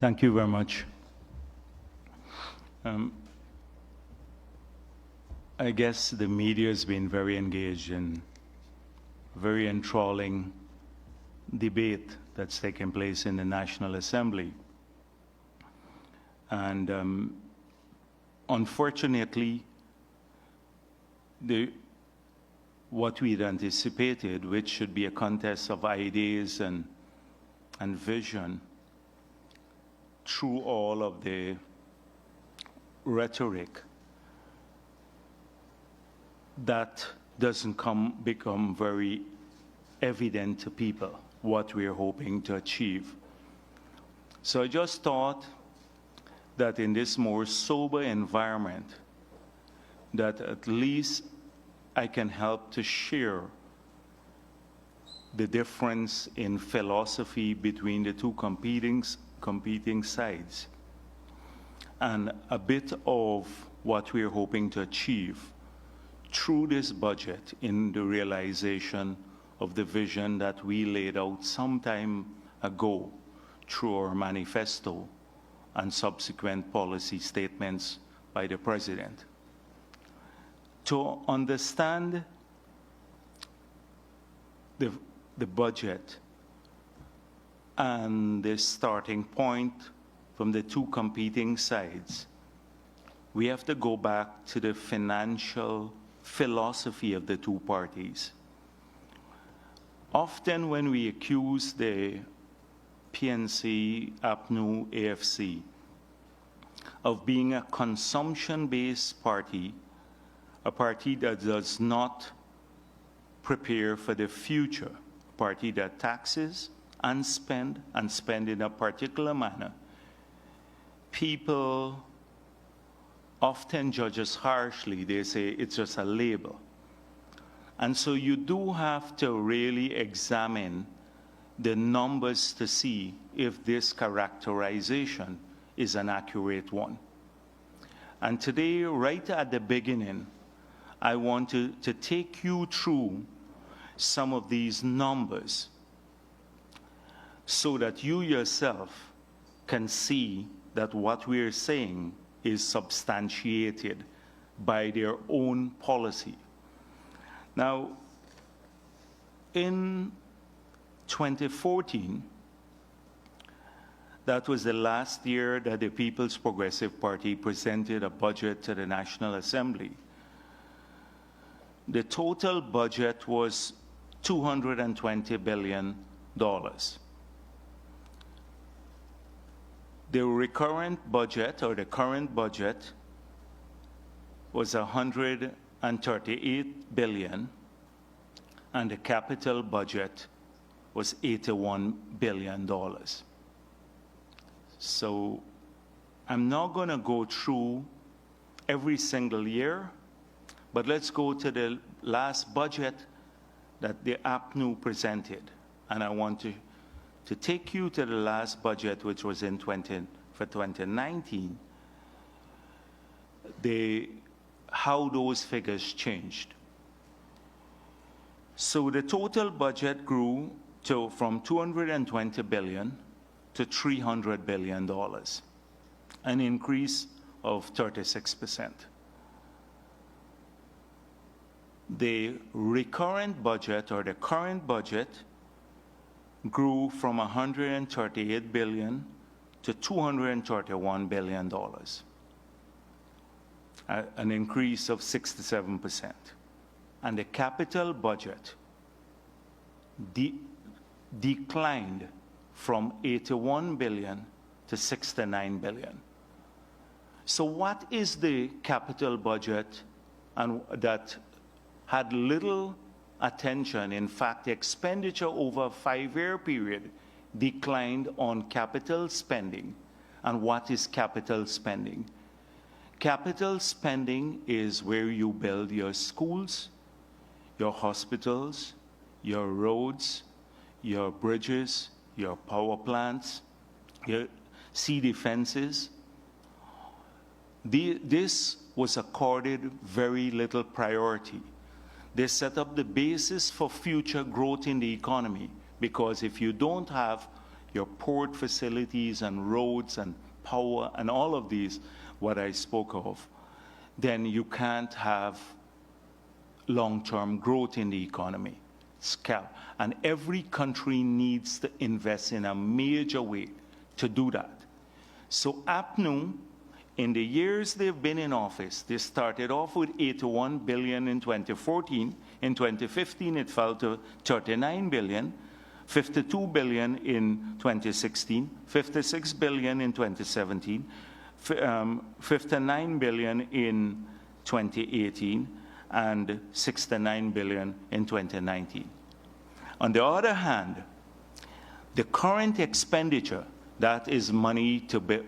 Thank you very much. I guess the media has been very engaged in very enthralling debate that's taken place in the National Assembly. And unfortunately, what we'd anticipated, which should be a contest of ideas and vision, through all of the rhetoric, that doesn't become very evident to people what we're hoping to achieve. So I just thought that in this more sober environment, that at least I can help to share the difference in philosophy between the two competing sides, and a bit of what we're hoping to achieve through this budget in the realization of the vision that we laid out some time ago through our manifesto and subsequent policy statements by the President. To understand the budget and the starting point from the two competing sides, we have to go back to the financial philosophy of the two parties. Often when we accuse the PNC, APNU, AFC of being a consumption-based party, a party that does not prepare for the future, a party that taxes and spend in a particular manner, people often judge us harshly. They say it's just a label. And so you do have to really examine the numbers to see if this characterization is an accurate one. And today, right at the beginning, I want to take you through some of these numbers so that you yourself can see that what we're saying is substantiated by their own policy. Now, in 2014, that was the last year that the People's Progressive Party presented a budget to the National Assembly. The total budget was $220 billion. The recurrent budget, or the current budget, was $138 billion, and the capital budget was $81 billion. So I'm not going to go through every single year, but let's go to the last budget that the APNU presented. And I want to take you to the last budget, which was for 2019, how those figures changed. So the total budget grew from $220 billion to $300 billion, an increase of 36%. The recurrent budget, or the current budget, grew from $138 billion to $231 billion, an increase of 67%. And the capital budget declined from $81 billion to $69 billion. So what is the capital budget and that had little attention? In fact, the expenditure over a 5-year period declined on capital spending. And what is capital spending? Capital spending is where you build your schools, your hospitals, your roads, your bridges, your power plants, your sea defenses. This was accorded very little priority. They set up the basis for future growth in the economy, because if you don't have your port facilities and roads and power and all of these, what I spoke of, then you can't have long-term growth in the economy. And every country needs to invest in a major way to do that. So APNU, in the years they've been in office, they started off with $81 billion in 2014. In 2015, it fell to $39 billion, $52 billion in 2016, $56 billion in 2017, $59 billion in 2018, and $69 billion in 2019. On the other hand, the current expenditure, that is money to be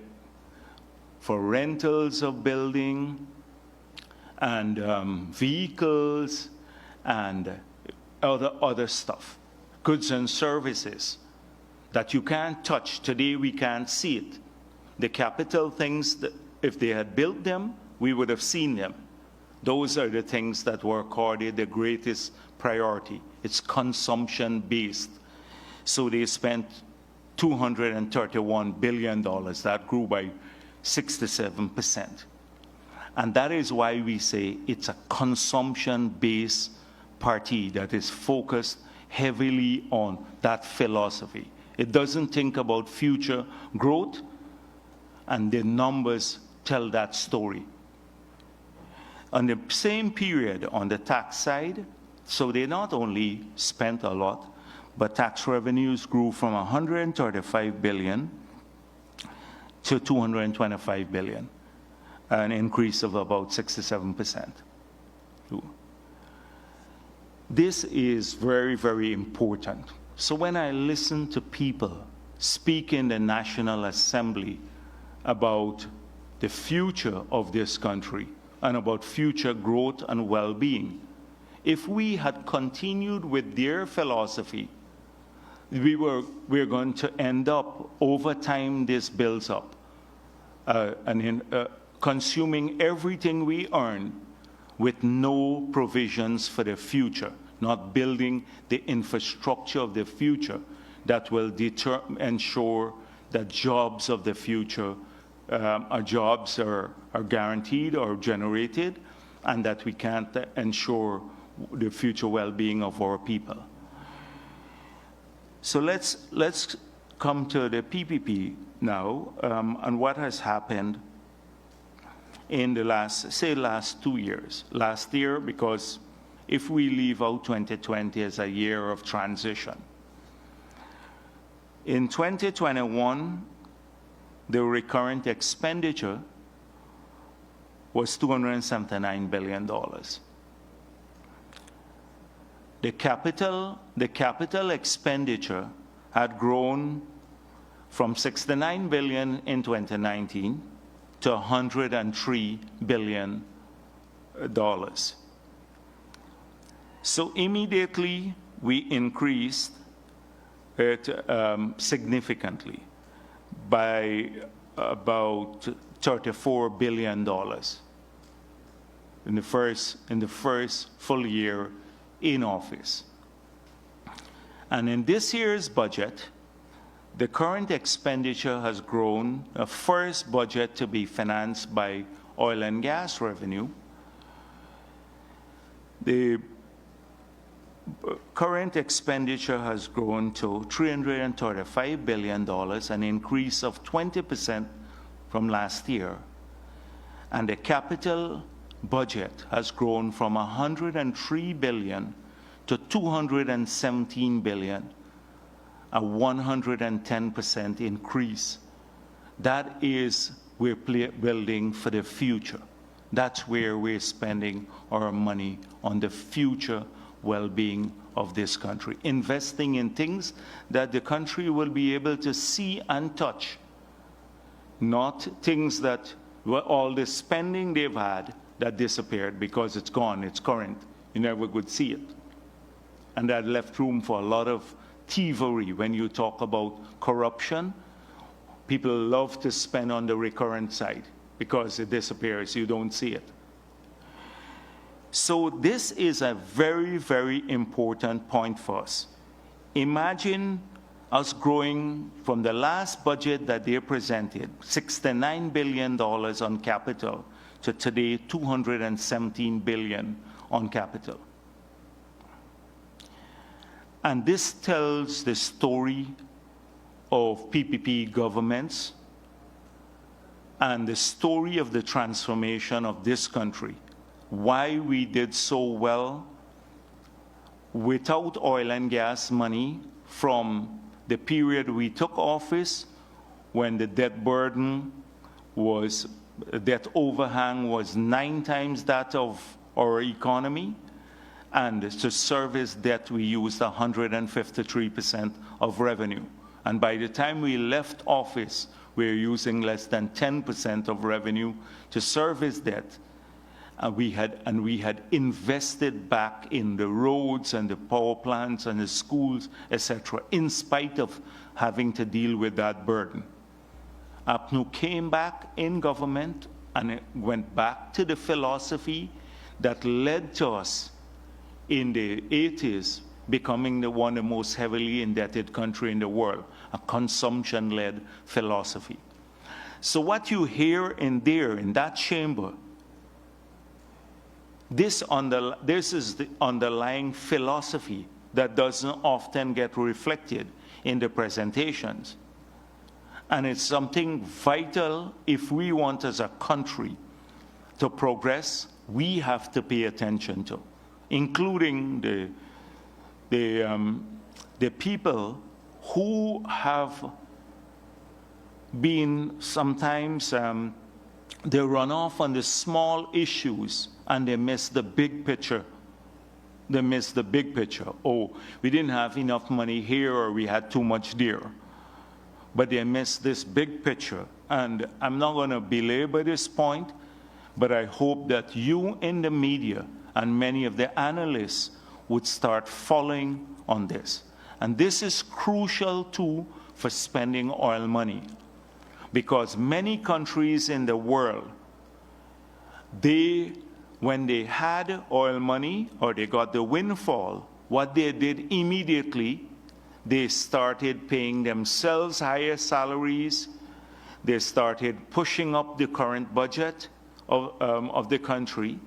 for rentals of building and vehicles and other stuff, goods and services that you can't touch. Today we can't see it. The capital things, that if they had built them, we would have seen them. Those are the things that were accorded the greatest priority. It's consumption-based. So they spent $231 billion. That grew by 67%. And that is why we say it's a consumption-based party that is focused heavily on that philosophy. It doesn't think about future growth, and the numbers tell that story. On the same period, on the tax side, so they not only spent a lot, but tax revenues grew from $135 billion to $225 billion, an increase of about 67%. This is very, very important. So when I listen to people speak in the National Assembly about the future of this country and about future growth and well-being, if we had continued with their philosophy, we're going to end up, over time this builds up, consuming everything we earn with no provisions for the future, not building the infrastructure of the future that will ensure that jobs of the future jobs are guaranteed or generated, and that we can't ensure the future well-being of our people. So let's come to the PPP now, and what has happened in the last 2 years. Last year, because if we leave out 2020 as a year of transition. In 2021, the recurrent expenditure was $279 billion. The capital expenditure had grown from $69 billion in 2019 to $103 billion. So immediately we increased it significantly by about $34 billion in the first full year in office. And in this year's budget, the current expenditure has grown, a first budget to be financed by oil and gas revenue. The current expenditure has grown to $335 billion, an increase of 20% from last year. And the capital budget has grown from $103 billion to $217 billion, a 110% increase. That is, we're building for the future. That's where we're spending our money, on the future well-being of this country, investing in things that the country will be able to see and touch, not things that all the spending they've had that disappeared because it's gone, it's current, you never could see it. And that left room for a lot of thievery. When you talk about corruption, people love to spend on the recurrent side because it disappears, you don't see it. So this is a very, very important point for us. Imagine us growing from the last budget that they presented, $69 billion on capital, to today, $217 billion on capital. And this tells the story of PPP governments and the story of the transformation of this country, why we did so well without oil and gas money from the period we took office, when the debt burden was, debt overhang was 9 times that of our economy, and to service debt we used 153% of revenue. And by the time we left office, we were using less than 10% of revenue to service debt. And we had invested back in the roads and the power plants and the schools, etc., in spite of having to deal with that burden. APNU came back in government, and it went back to the philosophy that led to us in the 80s becoming one of the most heavily indebted country in the world, a consumption-led philosophy. So what you hear in there, in that chamber, this is the underlying philosophy that doesn't often get reflected in the presentations. And it's something vital if we want as a country to progress, we have to pay attention to, including the people who have been sometimes, they run off on the small issues and they miss the big picture. They miss the big picture. Oh, we didn't have enough money here, or we had too much there. But they miss this big picture. And I'm not going to belabor this point, but I hope that you in the media and many of the analysts would start following on this. And this is crucial too for spending oil money, because many countries in the world, when they had oil money or they got the windfall, what they did immediately, they started paying themselves higher salaries. They started pushing up the current budget of the country.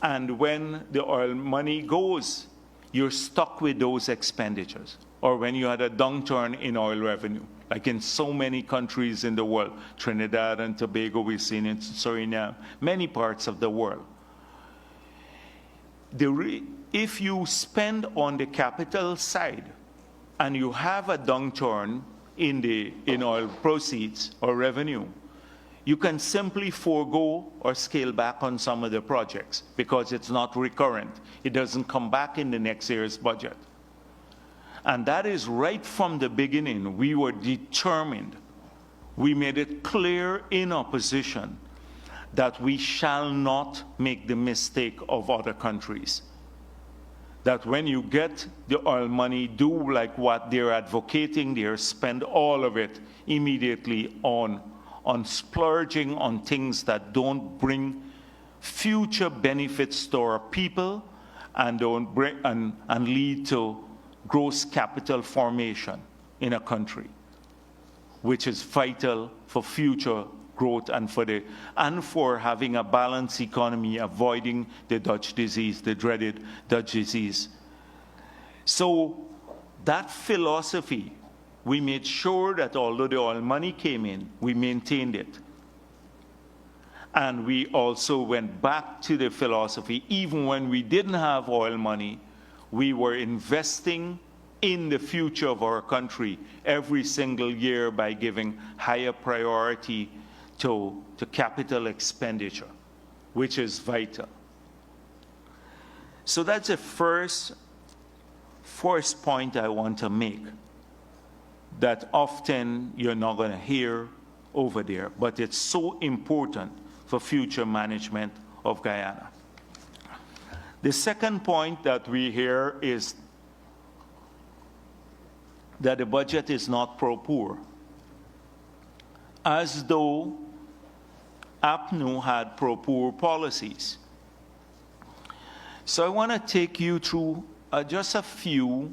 And when the oil money goes, you're stuck with those expenditures. Or when you had a downturn in oil revenue, like in so many countries in the world, Trinidad and Tobago, we've seen it, Suriname, many parts of the world. If you spend on the capital side and you have a downturn in oil proceeds or revenue, you can simply forego or scale back on some of the projects because it's not recurrent. It doesn't come back in the next year's budget. And that is right from the beginning. We were determined. We made it clear in opposition that we shall not make the mistake of other countries. That when you get the oil money, do like what they're advocating, they spend all of it immediately on splurging on things that don't bring future benefits to our people and don't bring and lead to gross capital formation in a country, which is vital for future growth and for having a balanced economy, avoiding the Dutch disease, the dreaded Dutch disease. So that philosophy, we made sure that although the oil money came in, we maintained it. And we also went back to the philosophy, even when we didn't have oil money, we were investing in the future of our country every single year by giving higher priority to capital expenditure, which is vital. So that's the first point I want to make, that often you're not going to hear over there, but it's so important for future management of Guyana. The second point that we hear is that the budget is not pro-poor, as though APNU had pro-poor policies. So I want to take you through just a few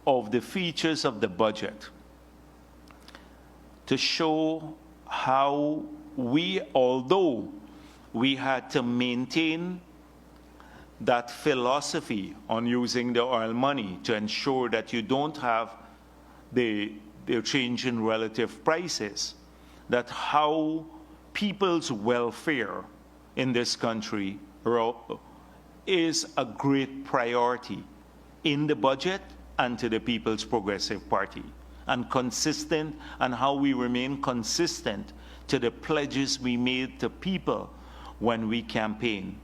of the features of the budget to show how although we had to maintain that philosophy on using the oil money to ensure that you don't have the change in relative prices, that how people's welfare in this country is a great priority in the budget and to the People's Progressive Party, and consistent, and how we remain consistent to the pledges we made to people when we campaigned,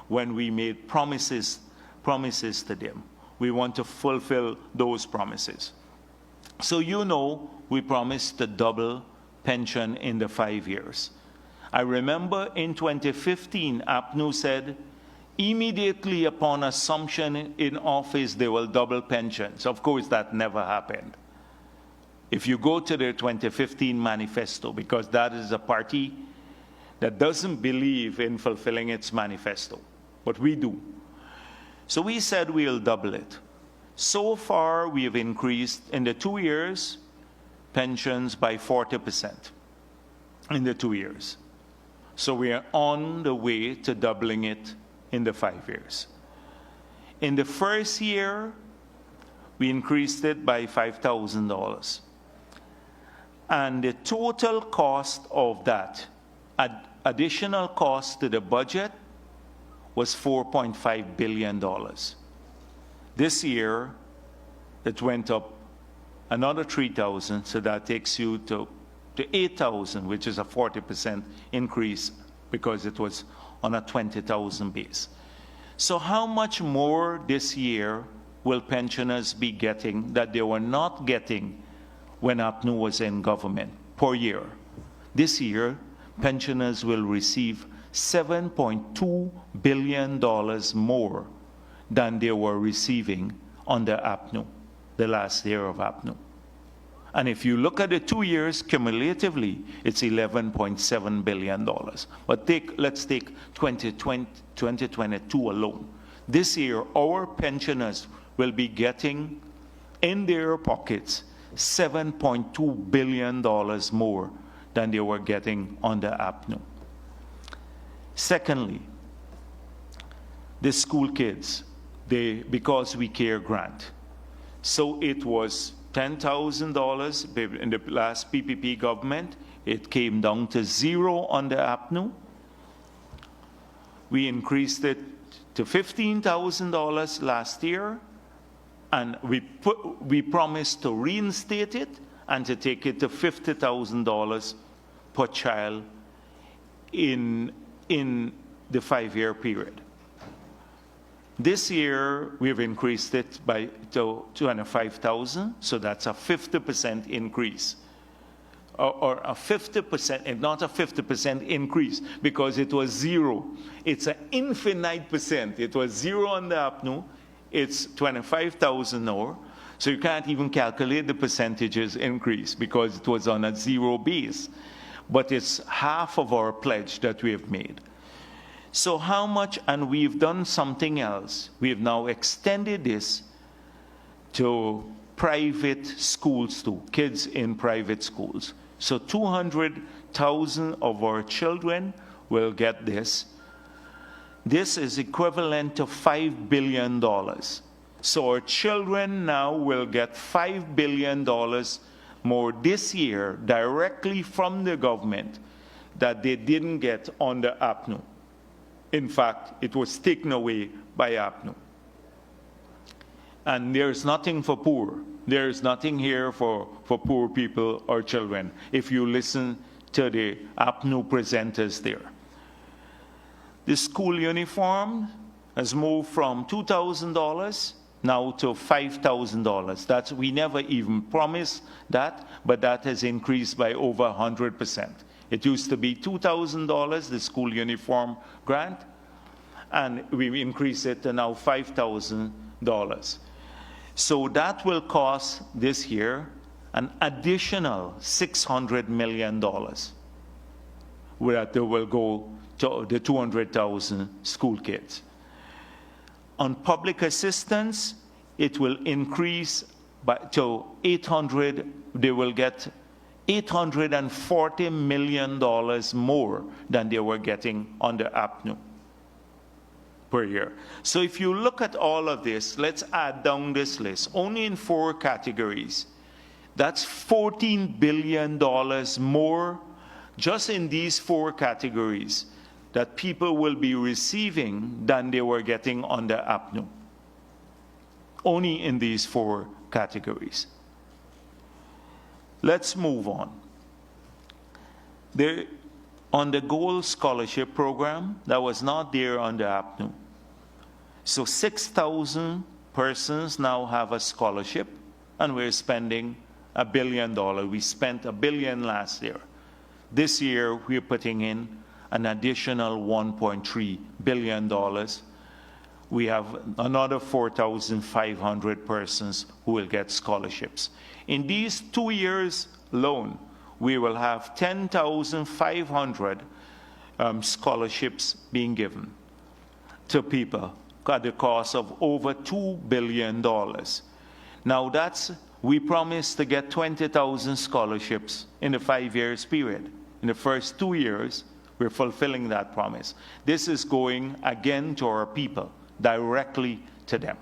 when we made promises to them. We want to fulfill those promises. So we promised to double pension in the 5 years. I remember in 2015, APNU said, immediately upon assumption in office, they will double pensions. Of course, that never happened. If you go to their 2015 manifesto, because that is a party that doesn't believe in fulfilling its manifesto, but we do. So we said we'll double it. So far, we have increased in the 2 years pensions by 40% in the 2 years. So we are on the way to doubling it in the 5 years. In the first year, we increased it by $5,000. And the total cost of that, additional cost to the budget, was $4.5 billion. This year, it went up another 3,000, so that takes you to 8,000, which is a 40% increase because it was on a 20,000 base. So how much more this year will pensioners be getting that they were not getting when APNU was in government per year? This year, pensioners will receive $7.2 billion more than they were receiving under APNU, the last year of APNU. And if you look at the 2 years cumulatively, it's $11.7 billion. But let's take 2022 alone. This year, our pensioners will be getting in their pockets $7.2 billion more than they were getting under APNU. Secondly, the school kids, because we care grant. So it was $10,000 in the last PPP government. It came down to zero under APNU. We increased it to $15,000 last year, and we promised to reinstate it and to take it to $50,000 per child in the 5-year period. This year, we've increased it to $205,000, so that's a 50% increase. Or a 50%, not a 50% increase, because it was zero. It's an infinite percent. It was zero on the APNU. It's 25,000 now. So you can't even calculate the percentages increase because it was on a zero base. But it's half of our pledge that we have made. So how much, and we've done something else. We have now extended this to private schools too, kids in private schools. So 200,000 of our children will get this. This is equivalent to $5 billion. So our children now will get $5 billion more this year directly from the government that they didn't get under APNU. In fact, it was taken away by APNU. And there's nothing for poor. There's nothing here for poor people or children, if you listen to the APNU presenters there. The school uniform has moved from $2,000 now to $5,000. We never even promised that, but that has increased by over 100%. It used to be $2,000, the school uniform grant, and we increased it to now $5,000. So that will cost this year an additional $600 million, where that will go to the 200,000 school kids. On public assistance, it will increase to 800, they will get $840 million more than they were getting under APNU per year. So if you look at all of this, let's add down this list, only in 4 categories. That's $14 billion more just in these 4 categories that people will be receiving than they were getting under APNU. Only in these 4 categories. Let's move on. On the Gold Scholarship Program, that was not there under APNU. So 6,000 persons now have a scholarship, and we're spending $1 billion. We spent $1 billion last year. This year, we're putting in an additional $1.3 billion. We have another 4,500 persons who will get scholarships. In these 2 years alone, we will have 10,500 scholarships being given to people at the cost of over $2 billion. Now we promised to get 20,000 scholarships in the 5 years period. In the first 2 years, we're fulfilling that promise. This is going again to our people, directly to them.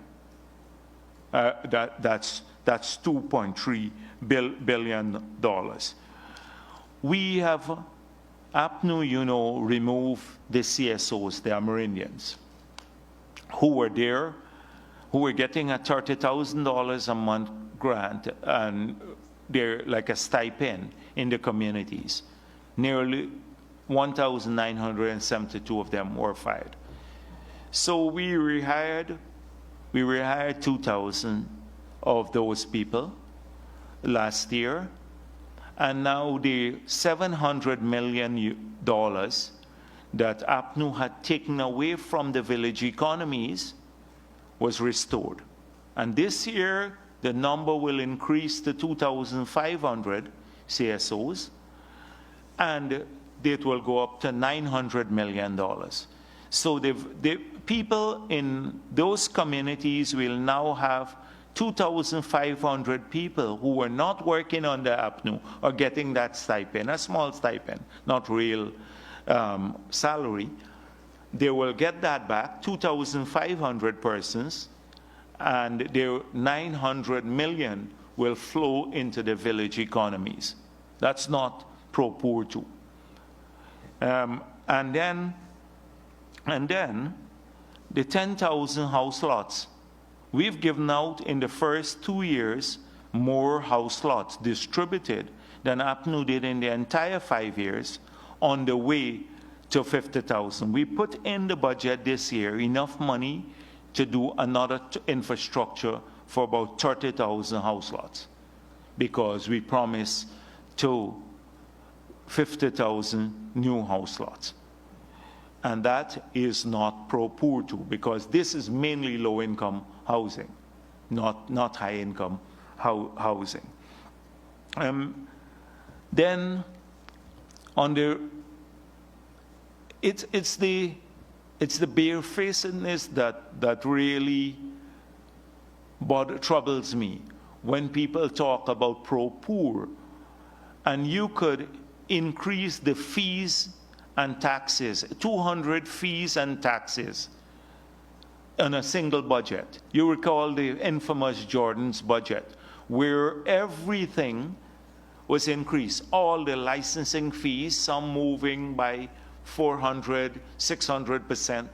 That's $2.3 billion. We have, APNU, removed the CSOs, the Amerindians, who were there, who were getting a $30,000 a month grant, and they're like a stipend in the communities. Nearly 1,972 of them were fired. So we rehired 2,000 of those people last year, and now the $700 million that APNU had taken away from the village economies was restored. And this year, the number will increase to 2,500 CSOs, and it will go up to $900 million. So the people in those communities will now have 2,500 people who were not working under APNU or getting that stipend, a small stipend, not real salary. They will get that back, 2,500 persons, and their $900 million will flow into the village economies. That's not pro Purtu. And then the 10,000 house lots. We've given out in the first 2 years more house lots distributed than APNU did in the entire 5 years, on the way to 50,000. We put in the budget this year enough money to do another infrastructure for about 30,000 house lots, because we promised to 50,000 new house lots. And that is not pro Purtu, because this is mainly low-income housing, not high-income housing. Then on the it's the barefacedness that really troubles me when people talk about pro poor, and you could increase the fees and taxes, 200 fees and taxes on a single budget. You recall the infamous Jordan's budget, where everything was increased. All the licensing fees, some moving by 400, 600%.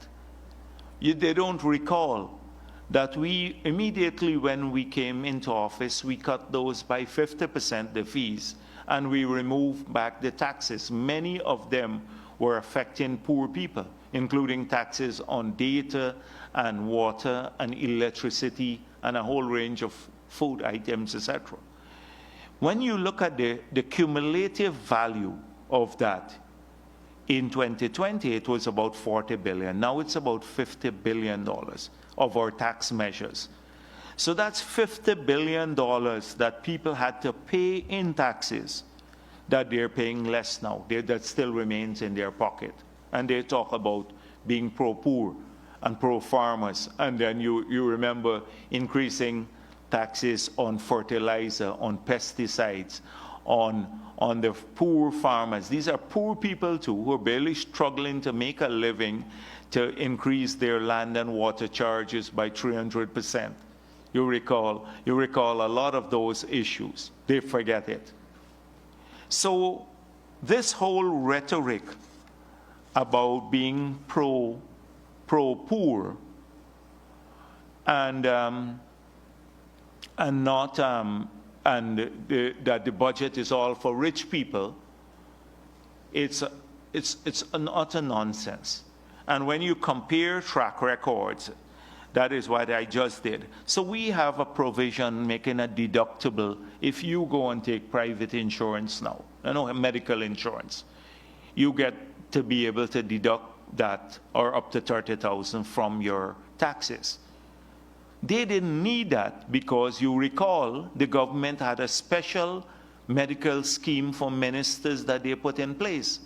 They don't recall that we immediately, when we came into office, we cut those by 50%, the fees, and we removed back the taxes. Many of them were affecting poor people, including taxes on data and water and electricity and a whole range of food items, etc. When you look at the cumulative value of that, in 2020, it was about $40 billion. Now it's about $50 billion of our tax measures. So that's $50 billion that people had to pay in taxes that they're paying less now. That still remains in their pocket. And they talk about being pro-poor and pro-farmers. And then you remember increasing taxes on fertilizer, on pesticides, on the poor farmers. These are poor people too, who are barely struggling to make a living, to increase their land and water charges by 300%. You recall a lot of those issues. They forget it. So this whole rhetoric about being pro-poor and not that the budget is all for rich people, it's an utter nonsense. And when you compare track records, that is what I just did. So we have a provision making a deductible if you go and take private insurance now, medical insurance. You get to be able to deduct that, or up to $30,000 from your taxes. They didn't need that because you recall the government had a special medical scheme for ministers that they put in place.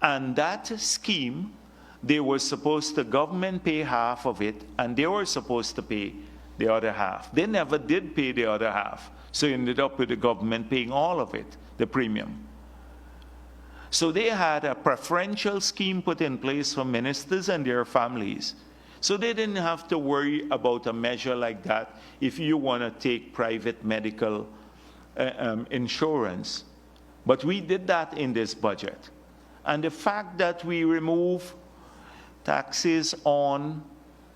And that scheme, they were supposed to, government pay half of it, and they were supposed to pay the other half. They never did pay the other half. So you ended up with the government paying all of it, the premium. So they had a preferential scheme put in place for ministers and their families. So they didn't have to worry about a measure like that if you want to take private medical insurance. But we did that in this budget. And the fact that we remove taxes on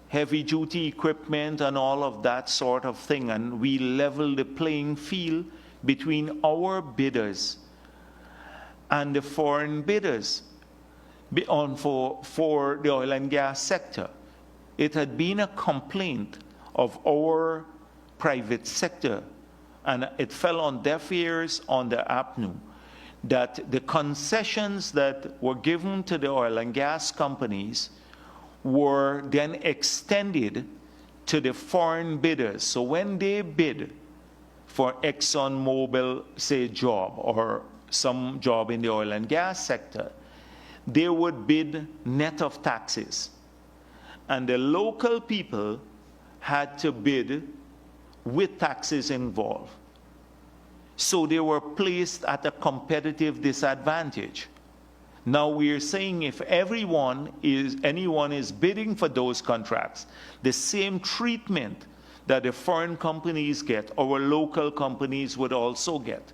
heavy-duty equipment and all of that sort of thing, and we level the playing field between our bidders and the foreign bidders for the oil and gas sector. It had been a complaint of our private sector, and it fell on deaf ears on the APNU, that the concessions that were given to the oil and gas companies were then extended to the foreign bidders. So when they bid for ExxonMobil, say, job or some job in the oil and gas sector, they would bid net of taxes. And the local people had to bid with taxes involved. So they were placed at a competitive disadvantage. Now we are saying if anyone is bidding for those contracts, the same treatment that the foreign companies get, our local companies would also get.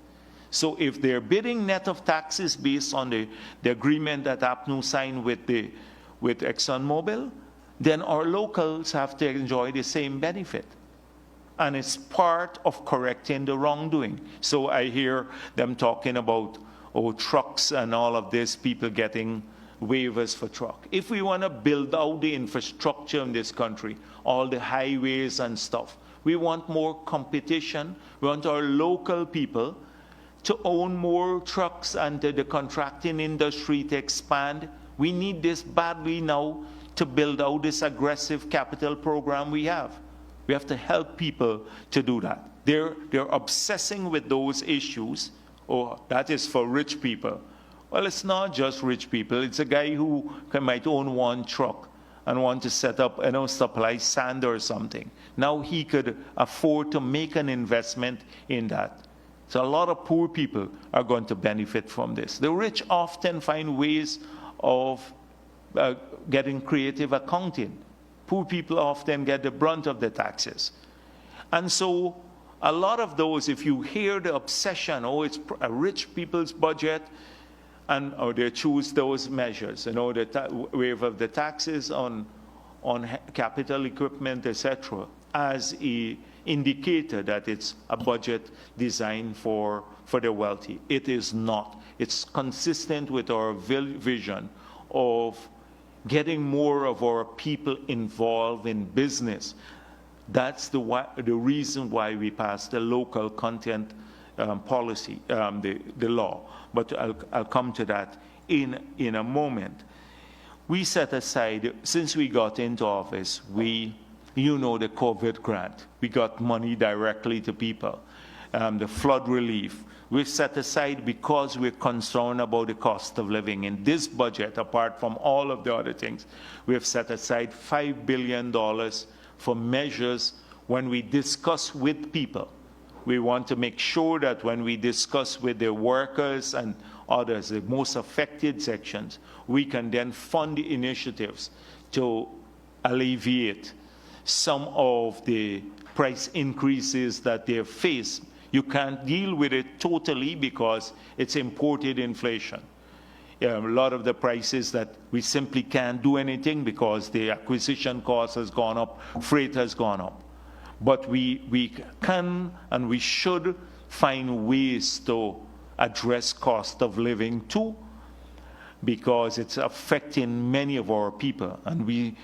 So if they're bidding net of taxes based on the agreement that APNU signed with ExxonMobil, then our locals have to enjoy the same benefit. And it's part of correcting the wrongdoing. So I hear them talking about, trucks and all of this, people getting waivers for truck. If we want to build out the infrastructure in this country, all the highways and stuff, we want more competition. We want our local people to own more trucks and the contracting industry to expand. We need this badly now to build out this aggressive capital program we have. We have to help people to do that. They're obsessing with those issues. That is for rich people. Well, it's not just rich people. It's a guy who might own one truck and want to set up, supply sand or something. Now he could afford to make an investment in that. So a lot of poor people are going to benefit from this. The rich often find ways of getting creative accounting. Poor people often get the brunt of the taxes. And so a lot of those, if you hear the obsession, it's a rich people's budget, or they choose those measures, the waiver of the taxes on capital equipment, etc., as an indicator that it's a budget designed for the wealthy. It is not. It's consistent with our vision of getting more of our people involved in business. That's the reason why we passed the local content policy, the law. But I'll come to that in a moment. We set aside, since we got into office, the COVID grant. We got money directly to people. The flood relief. We've set aside, because we're concerned about the cost of living. In this budget, apart from all of the other things, we have set aside $5 billion for measures when we discuss with people, we want to make sure that when we discuss with the workers and others, the most affected sections, we can then fund the initiatives to alleviate some of the price increases that they face. You can't deal with it totally because it's imported inflation. A lot of the prices that we simply can't do anything because the acquisition cost has gone up, freight has gone up. But we can and we should find ways to address cost of living too, because it's affecting many of our people. And we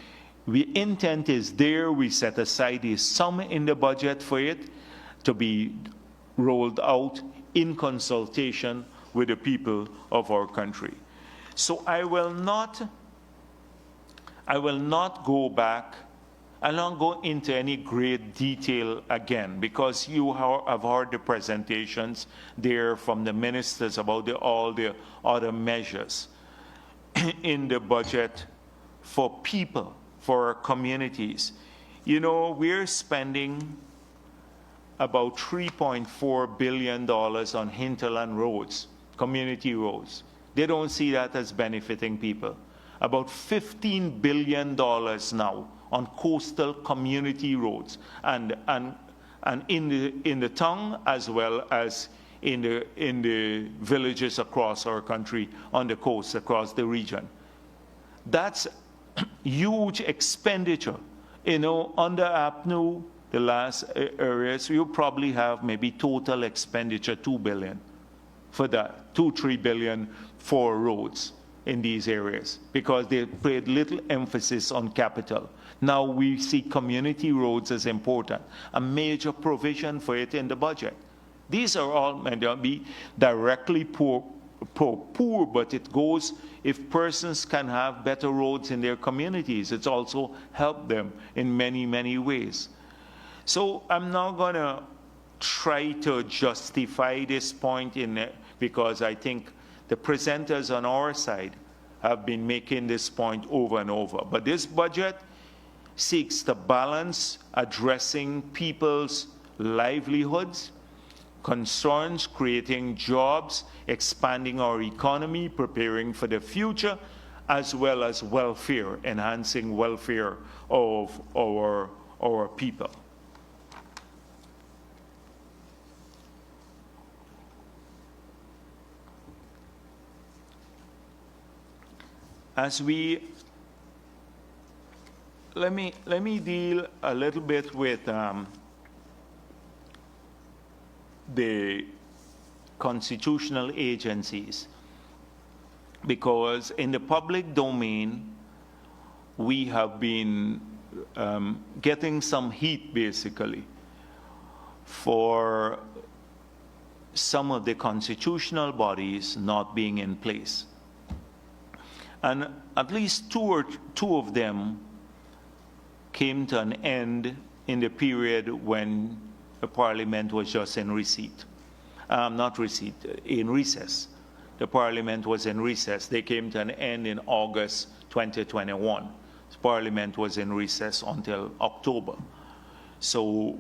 intent is there. We set aside a sum in the budget for it to be rolled out in consultation with the people of our country. So I will not go back. I'll not go into any great detail again, because you have heard the presentations there from the ministers about all the other measures in the budget for people, for our communities. You know, we're spending about $3.4 billion on hinterland roads, community roads. They don't see that as benefiting people. About $15 billion now on coastal community roads, and in the town as well as in the villages across our country, on the coast, across the region. That's huge expenditure. You know, under APNU, the last areas, you probably have maybe total expenditure $2 billion for that, $2-3 billion for roads in these areas, because they put little emphasis on capital. Now we see community roads as important, a major provision for it in the budget. These are all may not be directly poor, but it goes, if persons can have better roads in their communities, it's also helped them in many, many ways. So I'm not going to try to justify this point because I think the presenters on our side have been making this point over and over. But this budget seeks to balance addressing people's livelihoods, concerns, creating jobs, expanding our economy, preparing for the future, as well as welfare, enhancing welfare of our people. Let me deal a little bit with the constitutional agencies, because in the public domain we have been getting some heat basically for some of the constitutional bodies not being in place. And at least two of them came to an end in the period when the Parliament was just in recess. The Parliament was in recess. They came to an end in August 2021. The Parliament was in recess until October. So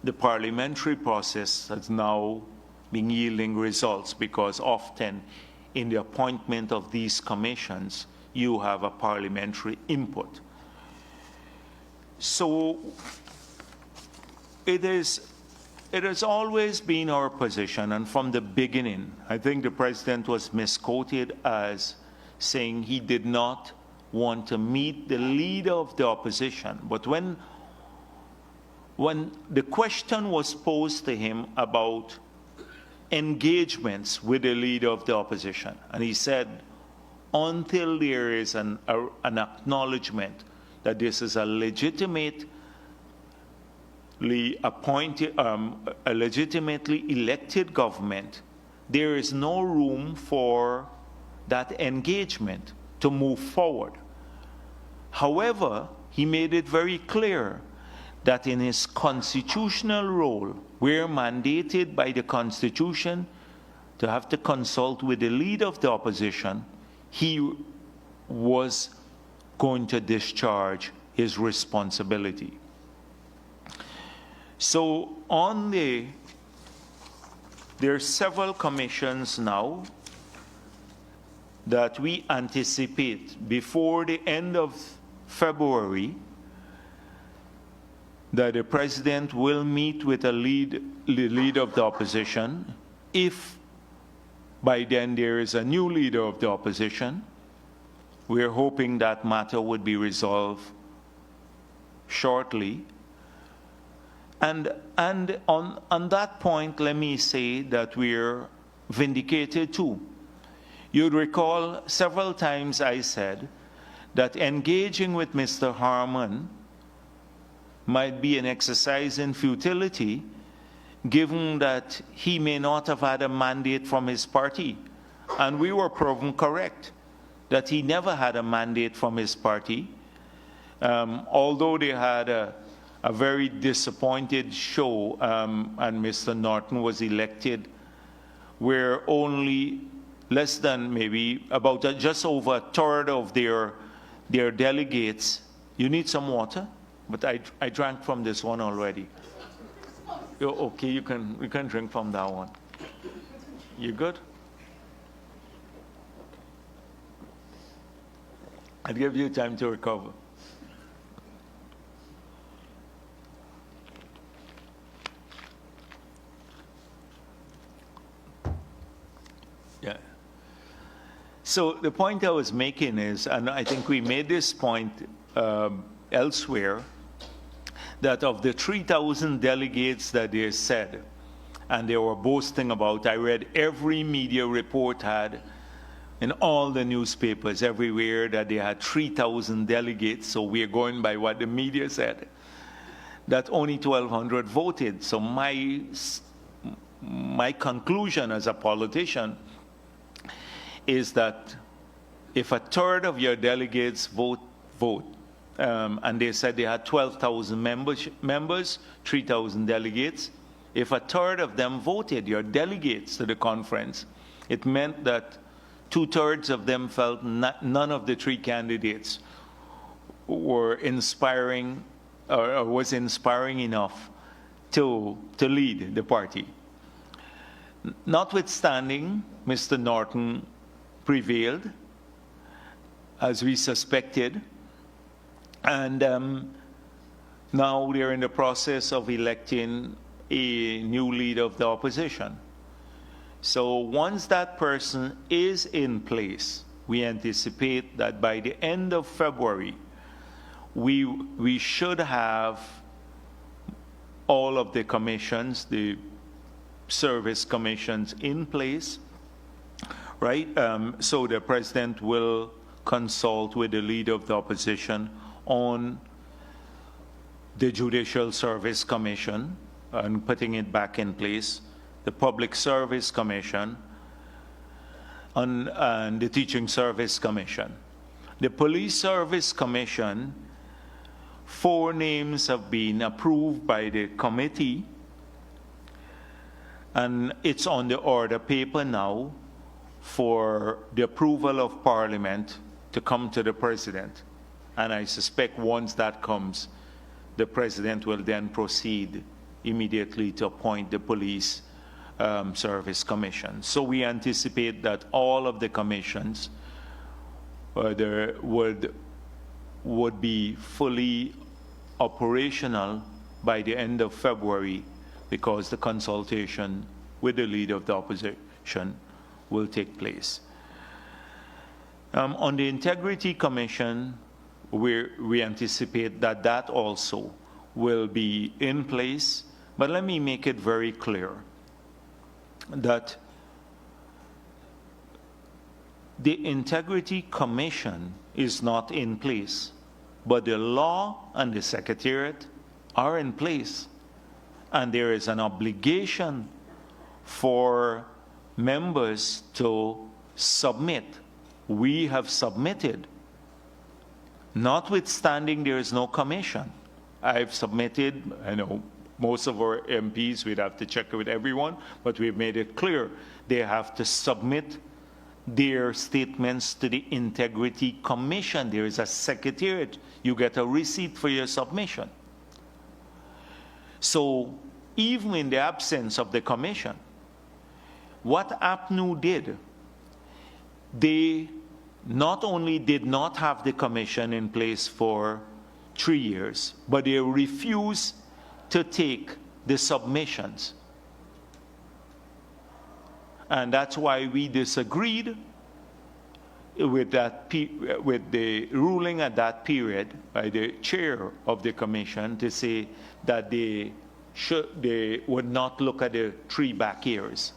the parliamentary process has now been yielding results, because often in the appointment of these commissions, you have a parliamentary input. So it has always been our position, and from the beginning, I think the president was misquoted as saying he did not want to meet the leader of the opposition. But when the question was posed to him about engagements with the leader of the opposition, and he said, until there is an acknowledgement that this is a legitimately appointed, a legitimately elected government, there is no room for that engagement to move forward. However, he made it very clear that in his constitutional role, we're mandated by the Constitution to have to consult with the leader of the opposition. He was going to discharge his responsibility. So there are several commissions now that we anticipate before the end of February that the president will meet with the leader of the opposition. If by then there is a new leader of the opposition, we're hoping that matter would be resolved shortly. And on that point, let me say that we're vindicated too. You'd recall several times I said that engaging with Mr. Harman might be an exercise in futility, given that he may not have had a mandate from his party. And we were proven correct, that he never had a mandate from his party, although they had a very disappointed show, and Mr. Norton was elected, where only less than maybe about just over a third of their delegates. You need some water? But I drank from this one already. Okay, you can drink from that one. You good? I'll give you time to recover. Yeah. So the point I was making is, and I think we made this point elsewhere, that of the 3,000 delegates that they said, and they were boasting about, I read every media report had, in all the newspapers everywhere, that they had 3,000 delegates, so we're going by what the media said, that only 1,200 voted. So my conclusion as a politician is that if a third of your delegates vote, and they said they had 12,000 members, 3,000 delegates. If a third of them voted, your delegates to the conference, it meant that 2/3 of them felt none of the three candidates were inspiring or was inspiring enough to lead the party. Notwithstanding, Mr. Norton prevailed, as we suspected. And now they're in the process of electing a new leader of the opposition. So once that person is in place, we anticipate that by the end of February, we should have all of the commissions, the service commissions in place, right? So the president will consult with the leader of the opposition on the Judicial Service Commission and putting it back in place, the Public Service Commission, and the Teaching Service Commission. The Police Service Commission, 4 names have been approved by the committee, and it's on the order paper now for the approval of Parliament to come to the President. And I suspect once that comes, the president will then proceed immediately to appoint the Police Service Commission. So we anticipate that all of the commissions would be fully operational by the end of February, because the consultation with the leader of the opposition will take place. On the Integrity Commission, we anticipate that also will be in place. But let me make it very clear that the Integrity Commission is not in place, but the law and the Secretariat are in place. And there is an obligation for members to submit. We have submitted. Notwithstanding, there is no commission. I've submitted, I know most of our MPs, we'd have to check with everyone, but we've made it clear they have to submit their statements to the Integrity Commission. There is a secretariat. You get a receipt for your submission. So even in the absence of the commission, what APNU did, they not only did not have the commission in place for 3 years, but they refused to take the submissions. And that's why we disagreed with the ruling at that period by the chair of the commission to say that they would not look at the 3 back years,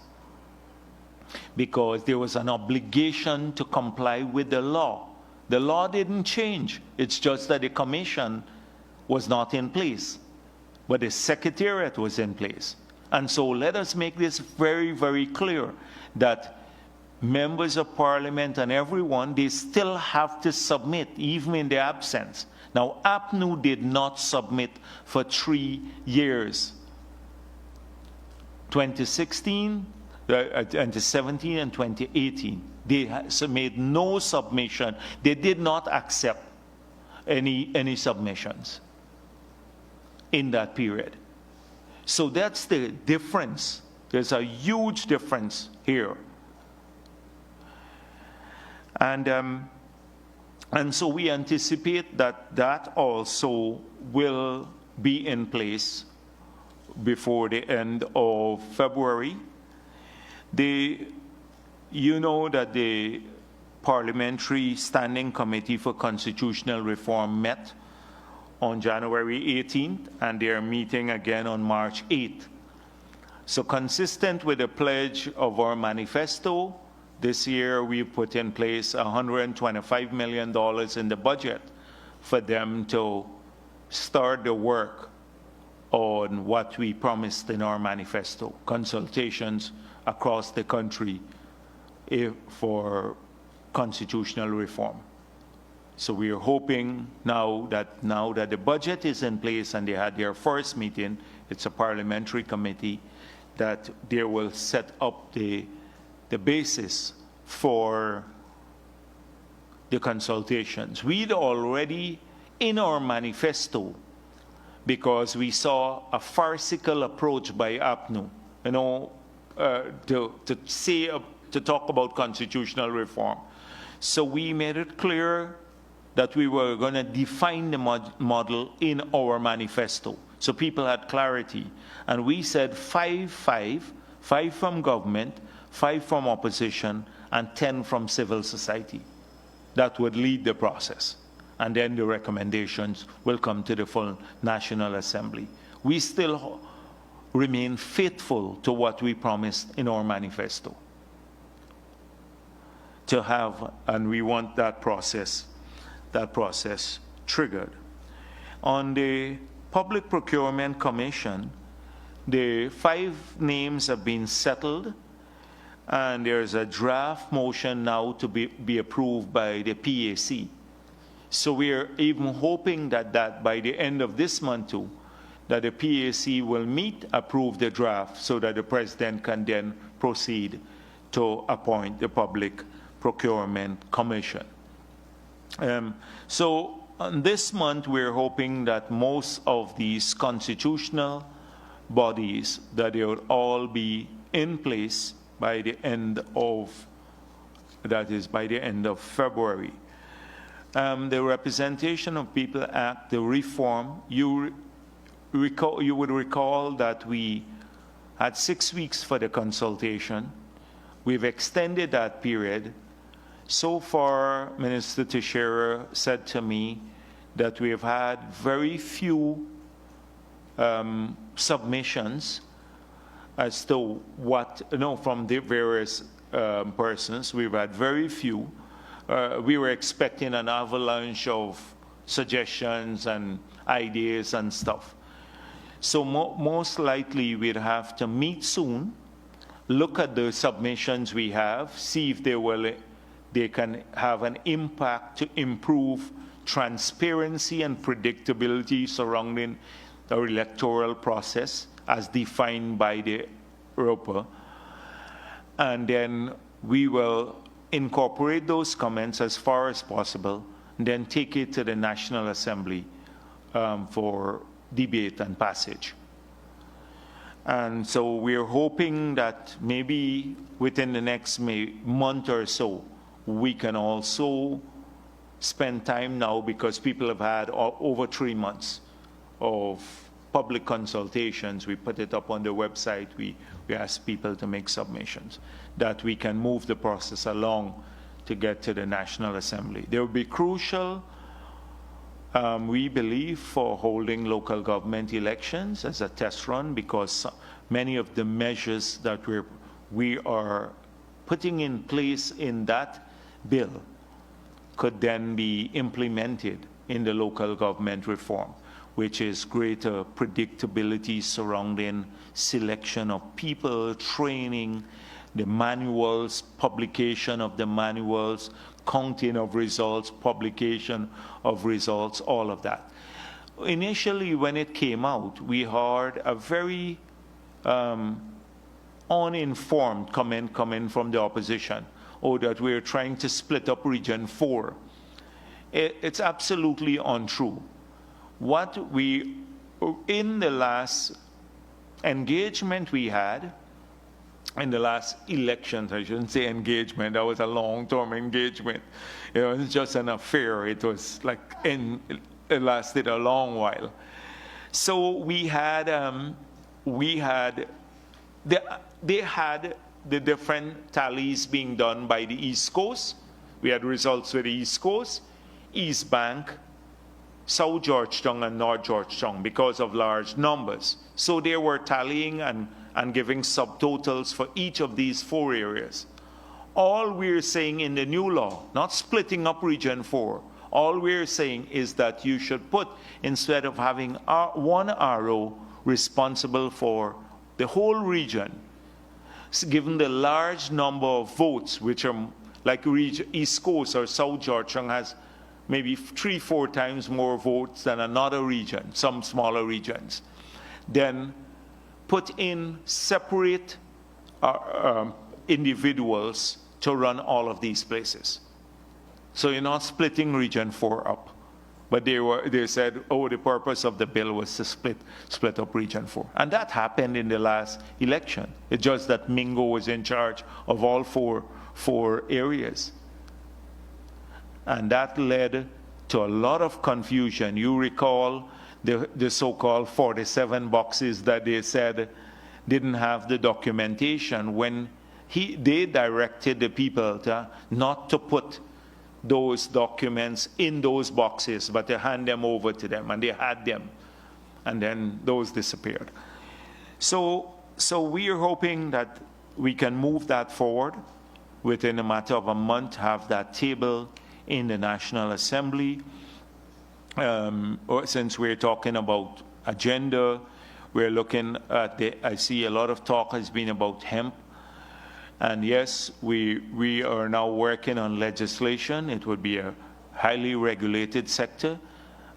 because there was an obligation to comply with the law. The law didn't change. It's just that the commission was not in place, but the secretariat was in place. And so let us make this very, very clear that members of parliament and everyone, they still have to submit even in their absence. Now, APNU did not submit for 3 years. 2016, 2017 and 2018, they made no submission. They did not accept any submissions in that period. So that's the difference. There's a huge difference here. And so we anticipate that that also will be in place before the end of February. You know that the Parliamentary Standing Committee for Constitutional Reform met on January 18th, and they are meeting again on March 8th. So consistent with the pledge of our manifesto, this year we put in place $125 million in the budget for them to start the work on what we promised in our manifesto, consultations across the country for constitutional reform. So we are hoping now that the budget is in place and they had their first meeting, it's a parliamentary committee, that they will set up the basis for the consultations. We'd already, in our manifesto, because we saw a farcical approach by APNU, to talk about constitutional reform. So we made it clear that we were going to define the model in our manifesto, so people had clarity. And we said 5 from government, 5 from opposition, and 10 from civil society. That would lead the process. And then the recommendations will come to the full National Assembly. We still remain faithful to what we promised in our manifesto to have, and we want that process triggered. On the Public Procurement Commission, the 5 names have been settled, and there's a draft motion now to be approved by the PAC. So we're even hoping that by the end of this month too, that the PAC will meet, approve the draft, so that the President can then proceed to appoint the Public Procurement Commission. So this month we're hoping that most of these constitutional bodies, that they will all be in place by the end of, that is by the end of February. The Representation of People Act, the reform, you would recall that we had 6 weeks for the consultation. We've extended that period. So far, Minister Teixeira said to me that we have had very few submissions as to what, from the various persons. We've had very few. We were expecting an avalanche of suggestions and ideas and stuff. So most likely we'd have to meet soon, look at the submissions we have, see if they can have an impact to improve transparency and predictability surrounding the electoral process as defined by the ROPA. And then we will incorporate those comments as far as possible, and then take it to the National Assembly for debate and passage. And so we're hoping that maybe within the next month or so, we can also spend time now, because people have had over 3 months of public consultations. We put it up on the website. We ask people to make submissions, that we can move the process along to get to the National Assembly. They will be crucial, we believe, for holding local government elections as a test run, because many of the measures that we are putting in place in that bill could then be implemented in the local government reform, which is greater predictability surrounding selection of people, training, the manuals, publication of the manuals, counting of results, publication of results, all of that. Initially, when it came out, we heard a very uninformed comment coming from the opposition, that we're trying to split up Region 4. It's absolutely untrue. In the last engagement we had, in the last elections, I shouldn't say engagement, that was a long-term engagement. It was just an affair. It was like, it lasted a long while. So they had the different tallies being done by the East Coast. We had results with the East Coast, East Bank, South Georgetown, and North Georgetown, because of large numbers. So they were tallying and giving subtotals for each of these 4 areas. All we're saying in the new law, not splitting up Region 4, all we're saying is that you should put, instead of having one RO responsible for the whole region, given the large number of votes, which are like East Coast or South Georgetown has maybe 3-4 times more votes than another region, some smaller regions, then put in separate individuals to run all of these places. So you're not splitting Region 4 up. But they said, the purpose of the bill was to split up Region 4. And that happened in the last election. It's just that Mingo was in charge of all four areas. And that led to a lot of confusion. You recall the so-called 47 boxes that they said didn't have the documentation, when they directed the people not to put those documents in those boxes, but to hand them over to them, and they had them, and then those disappeared. So we are hoping that we can move that forward within a matter of a month, have that table in the National Assembly. Since we're talking about agenda, we're looking at I see a lot of talk has been about hemp. And yes, we are now working on legislation. It would be a highly regulated sector.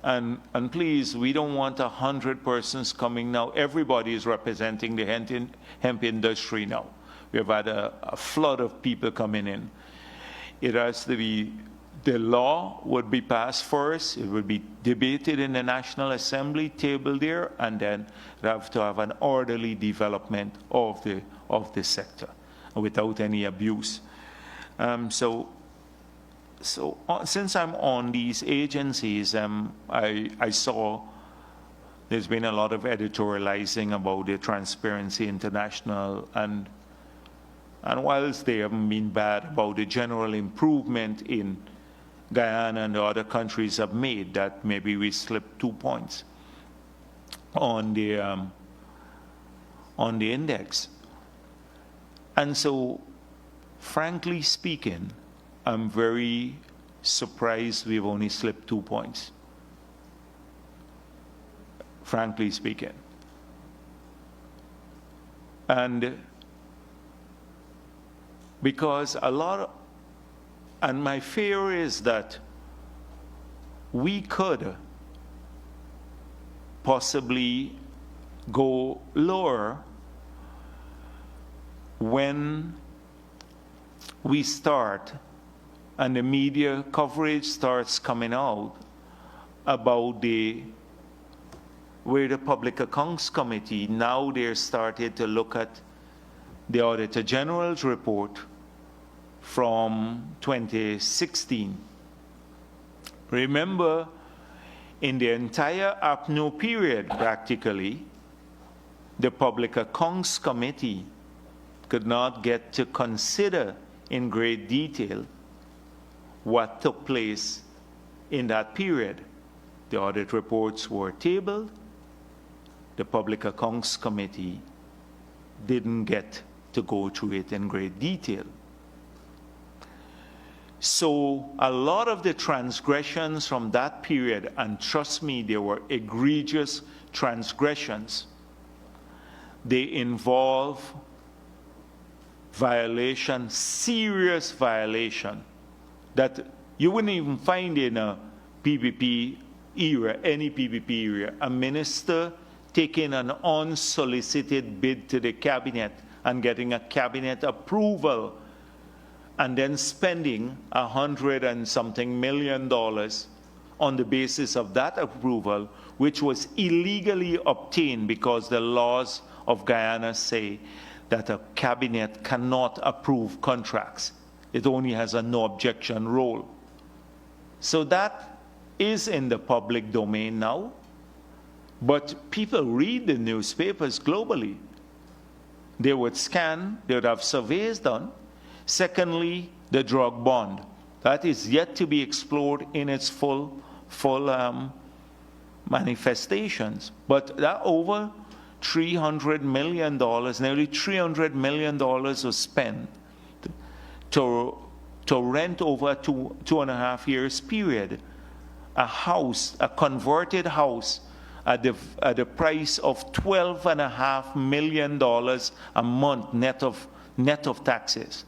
And please, we don't want 100 persons coming now. Everybody is representing the hemp industry now. We have had a flood of people coming in. It has to be, the law would be passed first. It would be debated in the National Assembly, tabled there, and then have to have an orderly development of the sector, without any abuse. So since I'm on these agencies, I saw there's been a lot of editorializing about the Transparency International, and whilst they haven't been bad about the general improvement in Guyana and the other countries have made, that maybe we slipped 2 points on the index. And so, frankly speaking, I'm very surprised we've only slipped 2 points. Frankly speaking. And because and my fear is that we could possibly go lower when we start and the media coverage starts coming out about the where the Public Accounts Committee, now they're started to look at the Auditor General's report from 2016. Remember, in the entire APNO period, practically, the Public Accounts Committee could not get to consider in great detail what took place in that period. The audit reports were tabled. The Public Accounts Committee didn't get to go through it in great detail. So a lot of the transgressions from that period, and trust me, they were egregious transgressions, they involve violation, serious violation, that you wouldn't even find in a PPP era, any PPP era, a minister taking an unsolicited bid to the cabinet and getting a cabinet approval and then spending $100 and something million on the basis of that approval, which was illegally obtained because the laws of Guyana say that a cabinet cannot approve contracts. It only has a no objection role. So that is in the public domain now, but people read the newspapers globally. They would scan, they would have surveys done. Secondly, the drug bond. That is yet to be explored in its full manifestations. But that over $300 million, nearly $300 million was spent to rent over a two and a half years period a house, a converted house, at the price of $12.5 million a month net of taxes.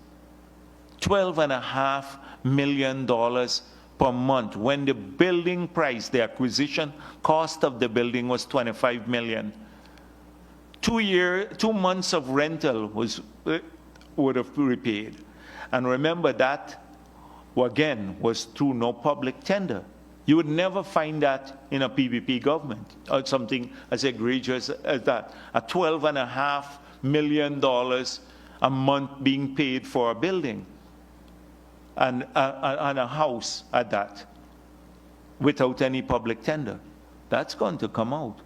$12.5 million per month, when the building price, the acquisition cost of the building was $25 million. 2 months of rental would have repaid. And remember that, again, was through no public tender. You would never find that in a PPP government, or something as egregious as that. A $12.5 million a month being paid for a building and a house at that, without any public tender. That's going to come out.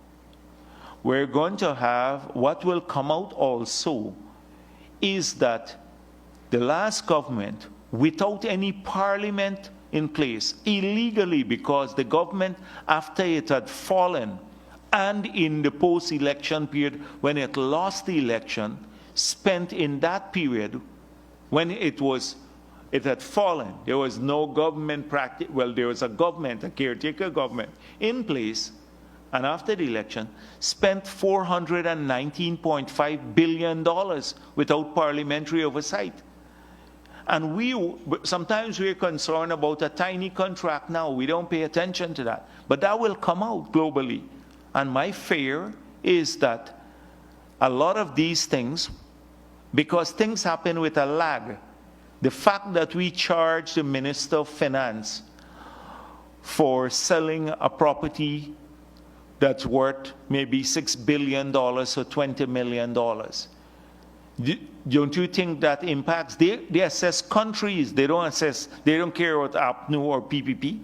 We're going to have, what will come out also is that the last government, without any parliament in place, illegally, because the government, after it had fallen, and in the post-election period, when it lost the election, spent in that period, when it had fallen, there was no government practice, well, there was a government, a caretaker government in place, and after the election, spent $419.5 billion without parliamentary oversight. And sometimes we're concerned about a tiny contract now. We don't pay attention to that. But that will come out globally. And my fear is that a lot of these things, because things happen with a lag, the fact that we charge the Minister of Finance for selling a property that's worth maybe $6 billion or $20 million, don't you think that impacts? They assess countries. They don't care about APNO or PPP.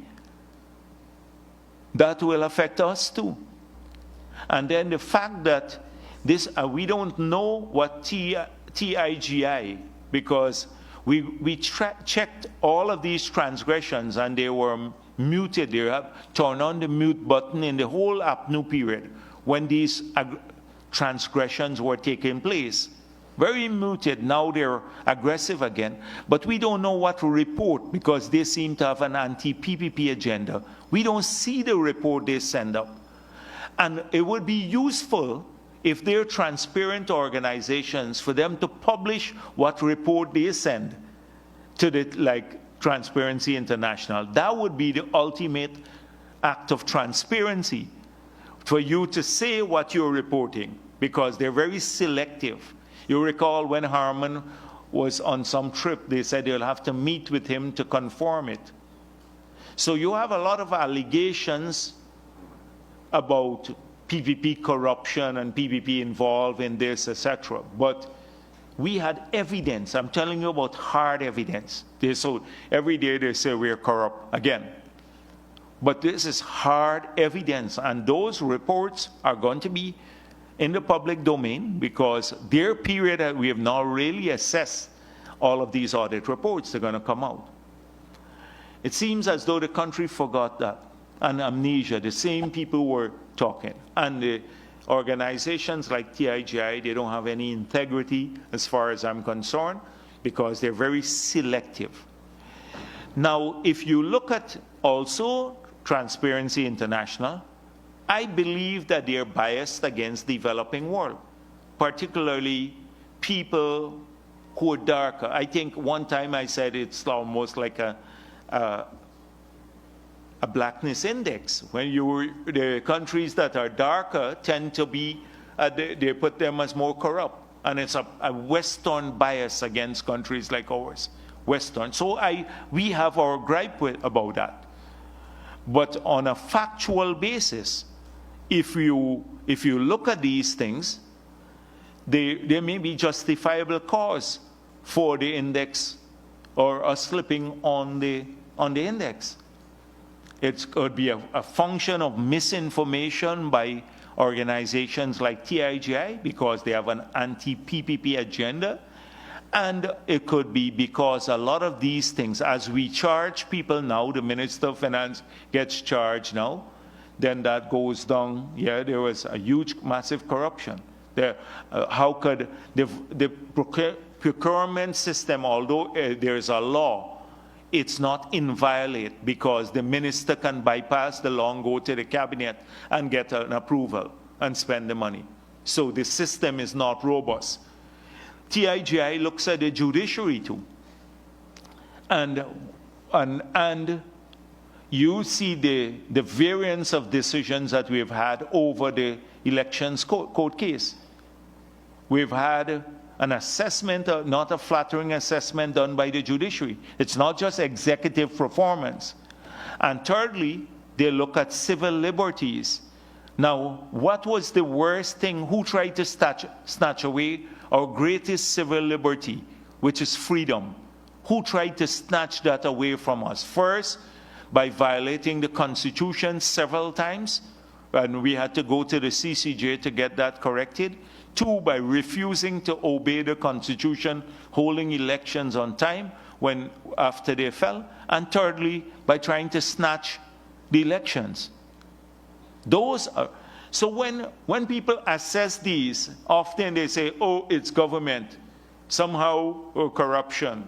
That will affect us too. And then the fact that we don't know what TIGI, because we checked all of these transgressions and they were muted. They have turned on the mute button in the whole APNO period when these transgressions were taking place. Very muted. Now they're aggressive again. But we don't know what to report because they seem to have an anti-PPP agenda. We don't see the report they send up. And it would be useful if they're transparent organizations for them to publish what report they send to Transparency International. That would be the ultimate act of transparency, for you to say what you're reporting, because they're very selective. You recall when Harman was on some trip, they said they'll have to meet with him to confirm it. So you have a lot of allegations about PPP corruption and PPP involved in this, etc. But we had evidence. I'm telling you about hard evidence. So every day they say we're corrupt again. But this is hard evidence, and those reports are going to be in the public domain because their period that we have now really assessed all of these audit reports. They're going to come out. It seems as though the country forgot that, and amnesia. The same people were talking, and the organizations like TIGI, they don't have any integrity as far as I'm concerned because they're very selective. Now, if you look at also Transparency International, I believe that they're biased against the developing world, particularly people who are darker. I think one time I said it's almost like a blackness index. When the countries that are darker tend to be, they put them as more corrupt. And it's a Western bias against countries like ours. Western. So we have our gripe about that. But on a factual basis, if you look at these things, there may be justifiable cause for the index or us slipping on the index. It could be a function of misinformation by organizations like TIGI because they have an anti-PPP agenda. And it could be because a lot of these things, as we charge people now, the Minister of Finance gets charged now, then that goes down. Yeah, there was a huge, massive corruption. How could the procurement system, although there is a law, it's not inviolate because the minister can bypass the law and go to the cabinet and get an approval and spend the money. So the system is not robust. TIGI looks at the judiciary too. And you see the variance of decisions that we've had over the elections court case. We've had an assessment, not a flattering assessment done by the judiciary. It's not just executive performance. And thirdly, they look at civil liberties. Now, what was the worst thing? Who tried to snatch away our greatest civil liberty, which is freedom? Who tried to snatch that away from us? First, by violating the Constitution several times, and we had to go to the CCJ to get that corrected. Two, by refusing to obey the Constitution, holding elections on time after they fell. And thirdly, by trying to snatch the elections. Those are, so when people assess these, often they say, oh, it's government, somehow or corruption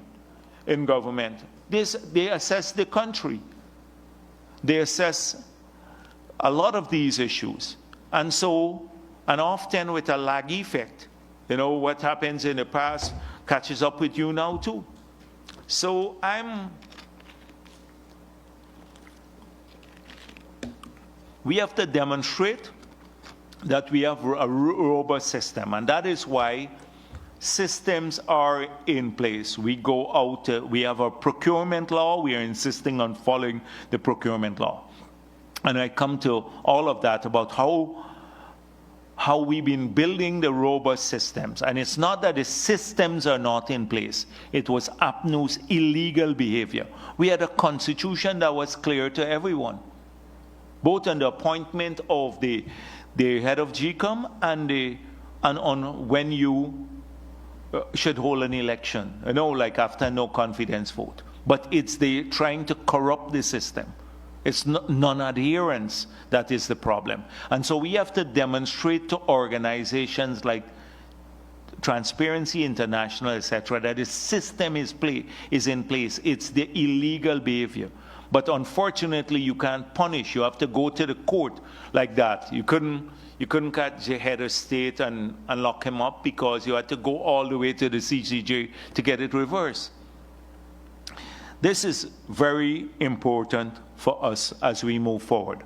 in government. They assess the country. They assess a lot of these issues. And often with a lag effect. You know, what happens in the past catches up with you now too. So we have to demonstrate that we have a robust system, and that is why systems are in place. We go out, we have a procurement law, we are insisting on following the procurement law. And I come to all of that about how we've been building the robust systems. And it's not that the systems are not in place. It was APNU's illegal behavior. We had a constitution that was clear to everyone, both on the appointment of the head of GCOM and on when you should hold an election, you know, like after no confidence vote. But it's trying to corrupt the system. It's non-adherence that is the problem. And so we have to demonstrate to organizations like Transparency International, etc., that the system is in place. It's the illegal behavior. But unfortunately, you can't punish. You have to go to the court like that. You couldn't catch the head of state and lock him up because you had to go all the way to the CCJ to get it reversed. This is very important for us as we move forward.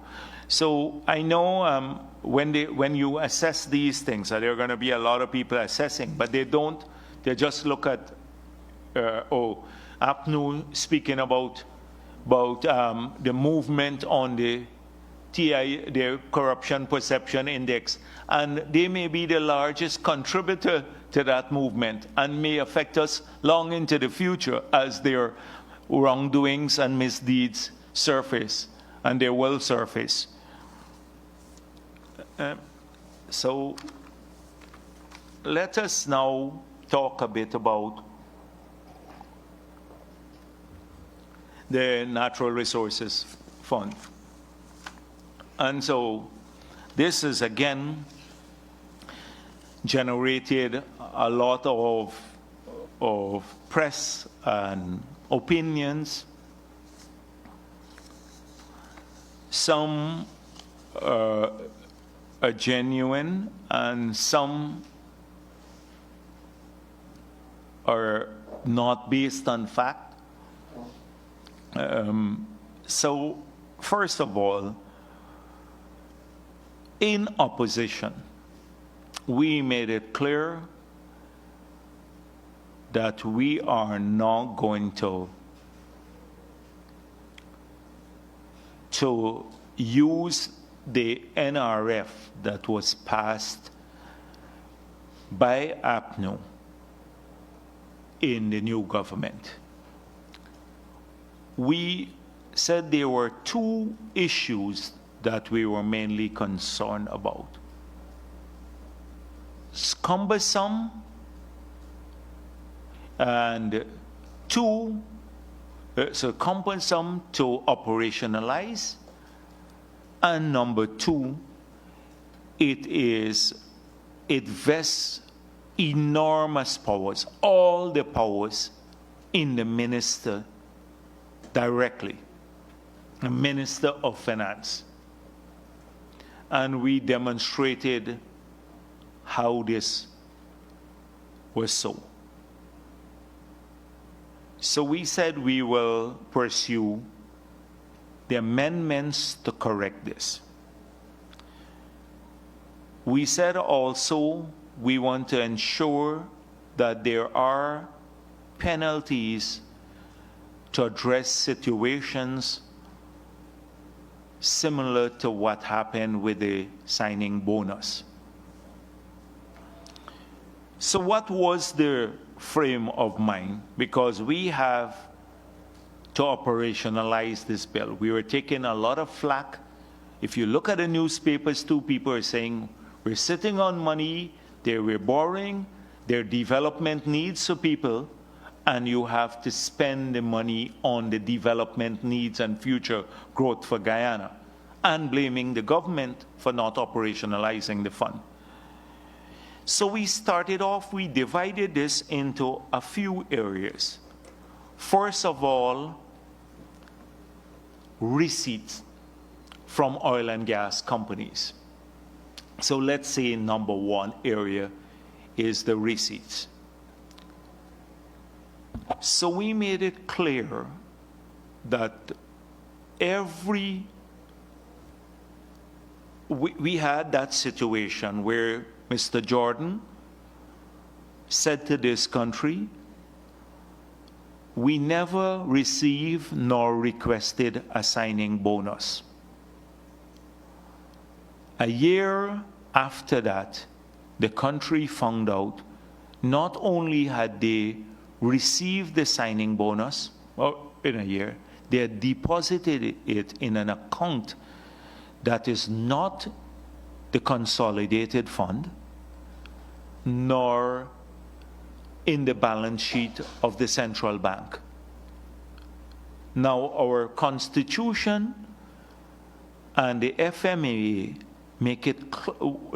So I know when you assess these things, there are going to be a lot of people assessing, but they just look at, APNU speaking about the movement on the TI, their Corruption Perception Index, and they may be the largest contributor to that movement and may affect us long into the future as their wrongdoings and misdeeds surface, and they will surface. So let us now talk a bit about the Natural Resources Fund. And so this is again generated a lot of press and opinions. Some are genuine and some are not based on fact. So first of all, in opposition, we made it clear that we are not going to use the NRF that was passed by APNO in the new government. We said there were two issues that we were mainly concerned about. It's cumbersome, and cumbersome to operationalize, and number two, it vests enormous powers, all the powers in the minister directly, the Minister of Finance. And we demonstrated how this was so. So we said we will pursue the amendments to correct this. We said also we want to ensure that there are penalties to address situations similar to what happened with the signing bonus. So what was the frame of mind? Because we have to operationalize this bill. We were taking a lot of flack. If you look at the newspapers too, people are saying, we're sitting on money, we're borrowing, there are development needs for people, and you have to spend the money on the development needs and future growth for Guyana, and blaming the government for not operationalizing the fund. So we started off, we divided this into a few areas. First of all, receipts from oil and gas companies. So let's say number one area is the receipts. So we made it clear that we had that situation where Mr. Jordan said to this country, we never received nor requested a signing bonus. A year after that, the country found out not only had they received the signing bonus, well, in a year, they had deposited it in an account that is not the consolidated fund, nor in the balance sheet of the central bank. Now, our Constitution and the FMA make it,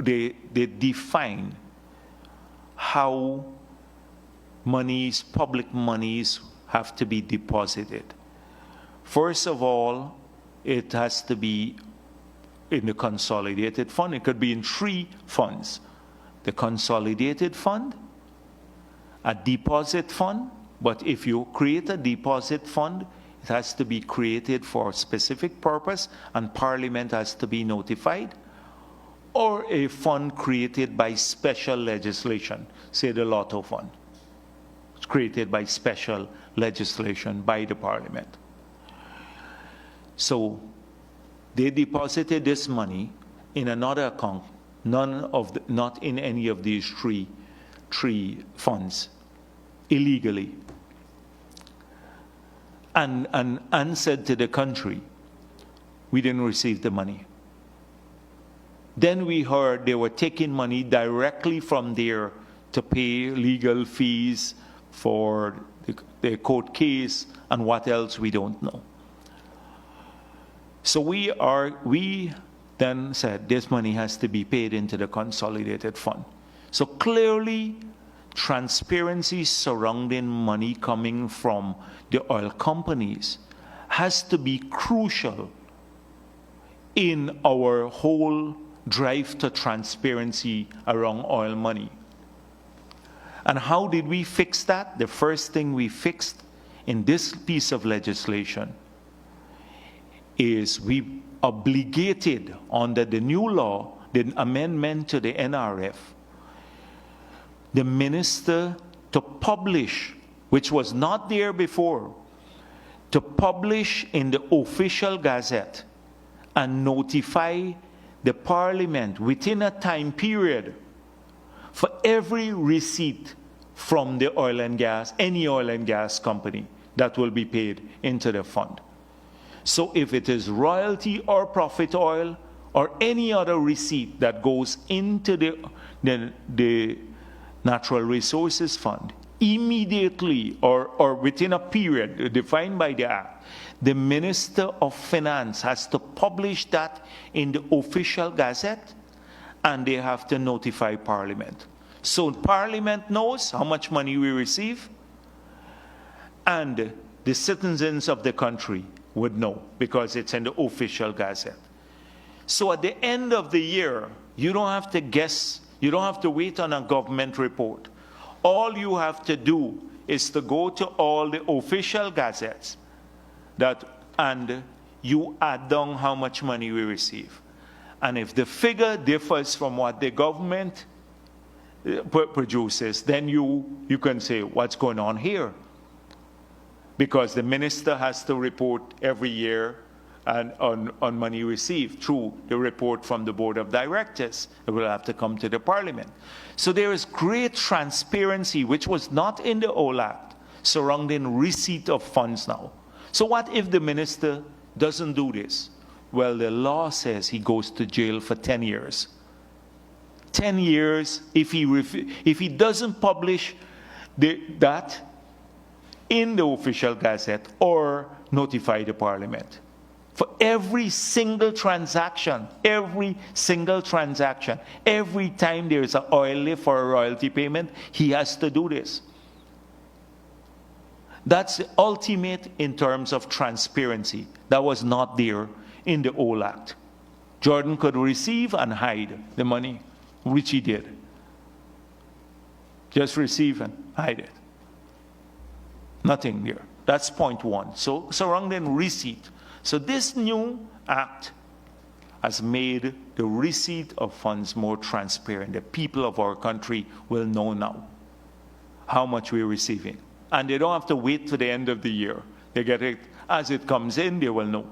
they define how monies, public monies, have to be deposited. First of all, it has to be in the consolidated fund. It could be in three funds: the consolidated fund, a deposit fund, but if you create a deposit fund, it has to be created for a specific purpose and Parliament has to be notified, or a fund created by special legislation, say the Lotto Fund. It's created by special legislation by the Parliament. So They deposited this money in another account, not in any of these three funds, illegally, and answered to the country, we didn't receive the money. Then we heard they were taking money directly from there to pay legal fees for the court case and what else we don't know. So we then said this money has to be paid into the consolidated fund. So clearly, transparency surrounding money coming from the oil companies has to be crucial in our whole drive to transparency around oil money. And how did we fix that? The first thing we fixed in this piece of legislation is we obligated under the new law, the amendment to the NRF, the minister to publish, which was not there before, to publish in the official gazette and notify the parliament within a time period for every receipt from the oil and gas, any oil and gas company that will be paid into the fund. So if it is royalty or profit oil or any other receipt that goes into the natural resources fund, immediately or within a period defined by the Act, the Minister of Finance has to publish that in the official gazette, and they have to notify Parliament. So Parliament knows how much money we receive, and the citizens of the country would know because it's in the official gazette. So at the end of the year, you don't have to guess, you don't have to wait on a government report. All you have to do is to go to all the official gazettes and you add down how much money we receive. And if the figure differs from what the government produces, then you can say, what's going on here? Because the minister has to report every year on money received through the report from the board of directors. It will have to come to the parliament. So there is great transparency, which was not in the old act, surrounding receipt of funds now. So what if the minister doesn't do this? Well, the law says he goes to jail for 10 years. 10 years if he doesn't publish that in the official gazette or notify the parliament. For every single transaction, every time there is an oil lift or a royalty payment, he has to do this. That's the ultimate in terms of transparency. That was not there in the old act. Jordan could receive and hide the money, which he did. Just receive and hide it. Nothing there. That's point one. So surrounding receipt. So this new act has made the receipt of funds more transparent. The people of our country will know now how much we're receiving. And they don't have to wait to the end of the year. They get it as it comes in, they will know.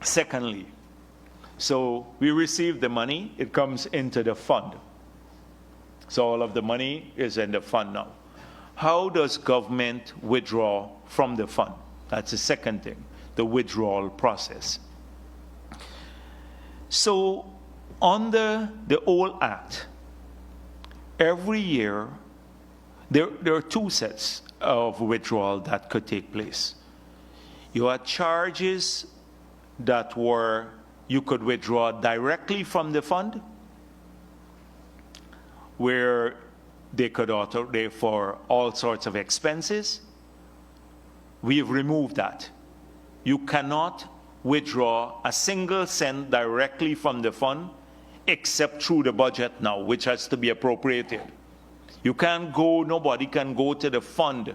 Secondly, so we receive the money, it comes into the fund. So all of the money is in the fund now. How does government withdraw from the fund? That's the second thing, the withdrawal process. So under the old act, every year there are two sets of withdrawal that could take place. You had charges that you could withdraw directly from the fund, where they could author for all sorts of expenses. We have removed that. You cannot withdraw a single cent directly from the fund except through the budget now, which has to be appropriated. You can't go, nobody can go to the fund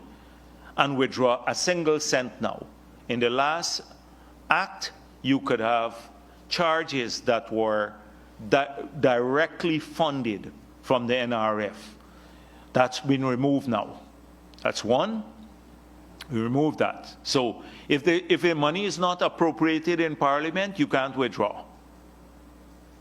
and withdraw a single cent now. In the last act, you could have charges that were directly funded from the NRF. That's been removed now. That's one. We remove that. So if the money is not appropriated in Parliament, you can't withdraw.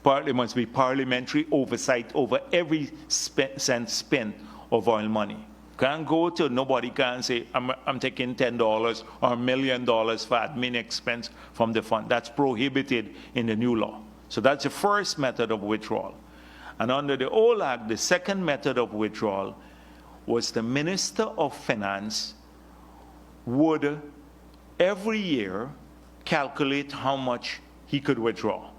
There must be parliamentary oversight over every cent spent of oil money. Can't go to, nobody can say, I'm taking $10 or $1 million for admin expense from the fund. That's prohibited in the new law. So that's the first method of withdrawal. And under the old act, the second method of withdrawal was the Minister of Finance would every year calculate how much he could withdraw.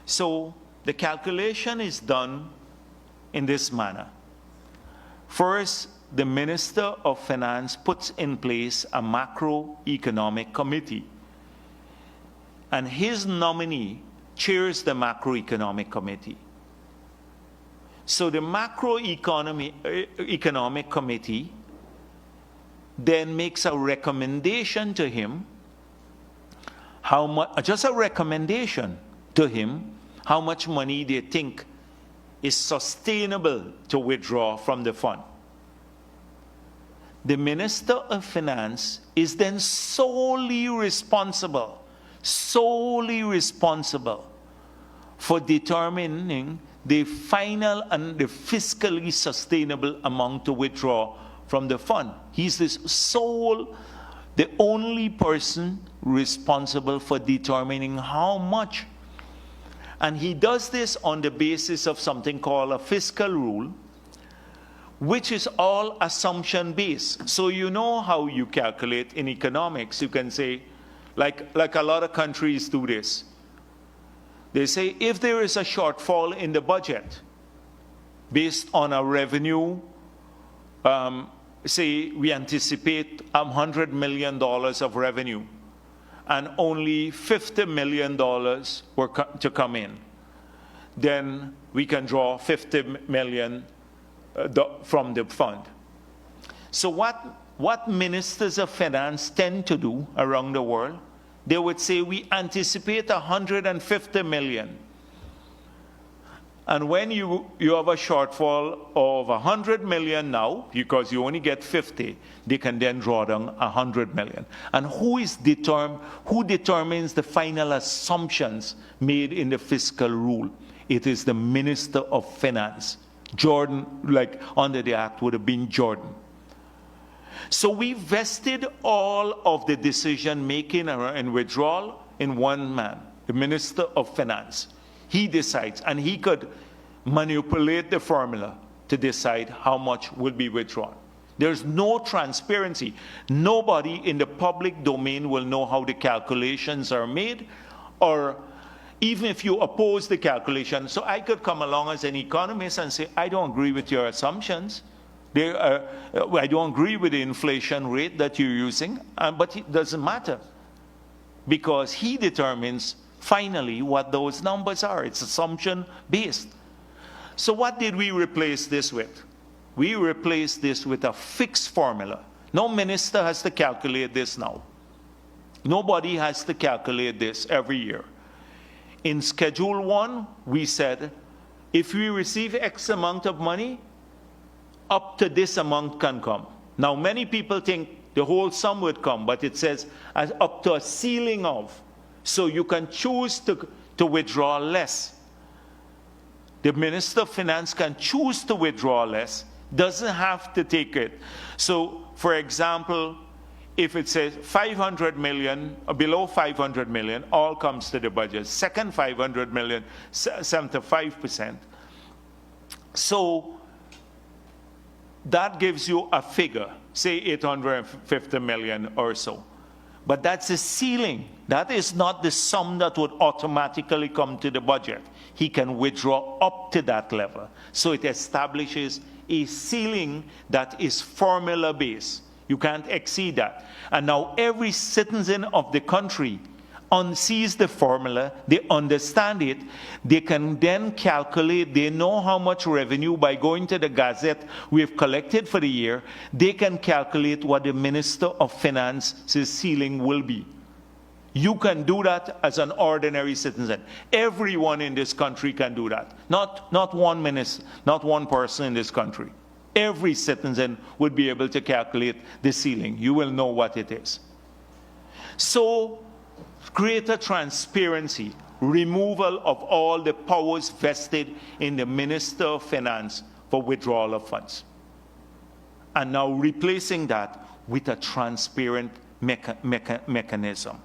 So the calculation is done in this manner. First, the Minister of Finance puts in place a macroeconomic committee, and his nominee chairs the macroeconomic committee. So the macroeconomic committee then makes a recommendation to him, how much, just a recommendation to him, how much money they think is sustainable to withdraw from the fund. The Minister of Finance is then solely responsible for determining the final and the fiscally sustainable amount to withdraw from the fund. He's the only person responsible for determining how much. And he does this on the basis of something called a fiscal rule, which is all assumption based. So you know how you calculate in economics. You can say, like a lot of countries do this. They say if there is a shortfall in the budget based on a revenue, say we anticipate $100 million of revenue, and only $50 million were to come in, then we can draw $50 million from the fund. So what ministers of finance tend to do around the world, they would say we anticipate $150 million. And when you have a shortfall of $100 million now, because you only get 50, they can then draw down $100 million. And who determines the final assumptions made in the fiscal rule? It is the Minister of Finance. Jordan, like under the act, would have been Jordan. So we vested all of the decision making and withdrawal in one man, the Minister of Finance. He decides, and he could manipulate the formula to decide how much will be withdrawn. There's no transparency. Nobody in the public domain will know how the calculations are made, or even if you oppose the calculation. So I could come along as an economist and say, I don't agree with your assumptions. I don't agree with the inflation rate that you're using, but it doesn't matter, because he determines finally what those numbers are. It's assumption based. So what did we replace this with? We replaced this with a fixed formula. No minister has to calculate this now. Nobody has to calculate this every year. In Schedule 1, we said, if we receive X amount of money, up to this amount can come. Now, many people think the whole sum would come, but it says as up to a ceiling of. So you can choose to withdraw less. The Minister of Finance can choose to withdraw less, doesn't have to take it. So, for example, if it says 500 million, or below 500 million, all comes to the budget. Second 500 million, 75%. So, that gives you a figure, say 850 million or so. But that's a ceiling. That is not the sum that would automatically come to the budget. He can withdraw up to that level. So it establishes a ceiling that is formula-based. You can't exceed that. And now every citizen of the country sees the formula, they understand it, they can then calculate, they know how much revenue by going to the Gazette we've collected for the year, they can calculate what the Minister of Finance's ceiling will be. You can do that as an ordinary citizen. Everyone in this country can do that. Not one minister, not one person in this country. Every citizen would be able to calculate the ceiling. You will know what it is. So, greater transparency, removal of all the powers vested in the Minister of Finance for withdrawal of funds. And now replacing that with a transparent mechanism.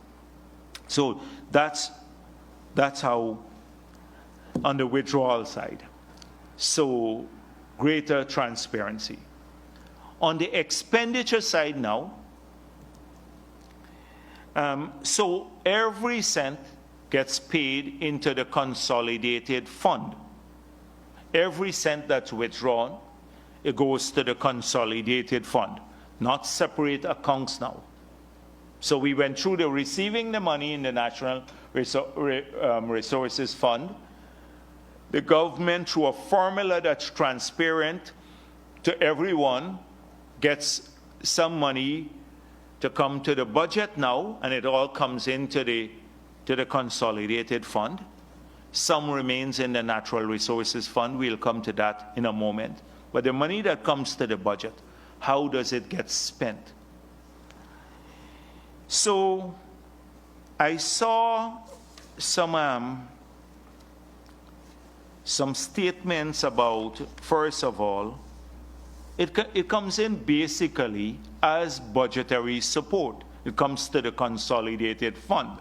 So that's how on the withdrawal side. So greater transparency. On the expenditure side now, so every cent gets paid into the consolidated fund. Every cent that's withdrawn, it goes to the consolidated fund, not separate accounts now. So we went through the receiving the money in the National Resources Fund. The government, through a formula that's transparent to everyone, gets some money to come to the budget now, and it all comes into the consolidated fund. Some remains in the Natural Resources Fund. We'll come to that in a moment. But the money that comes to the budget, how does it get spent? So I saw some statements about, first of all, it comes in basically as budgetary support. It comes to the consolidated fund.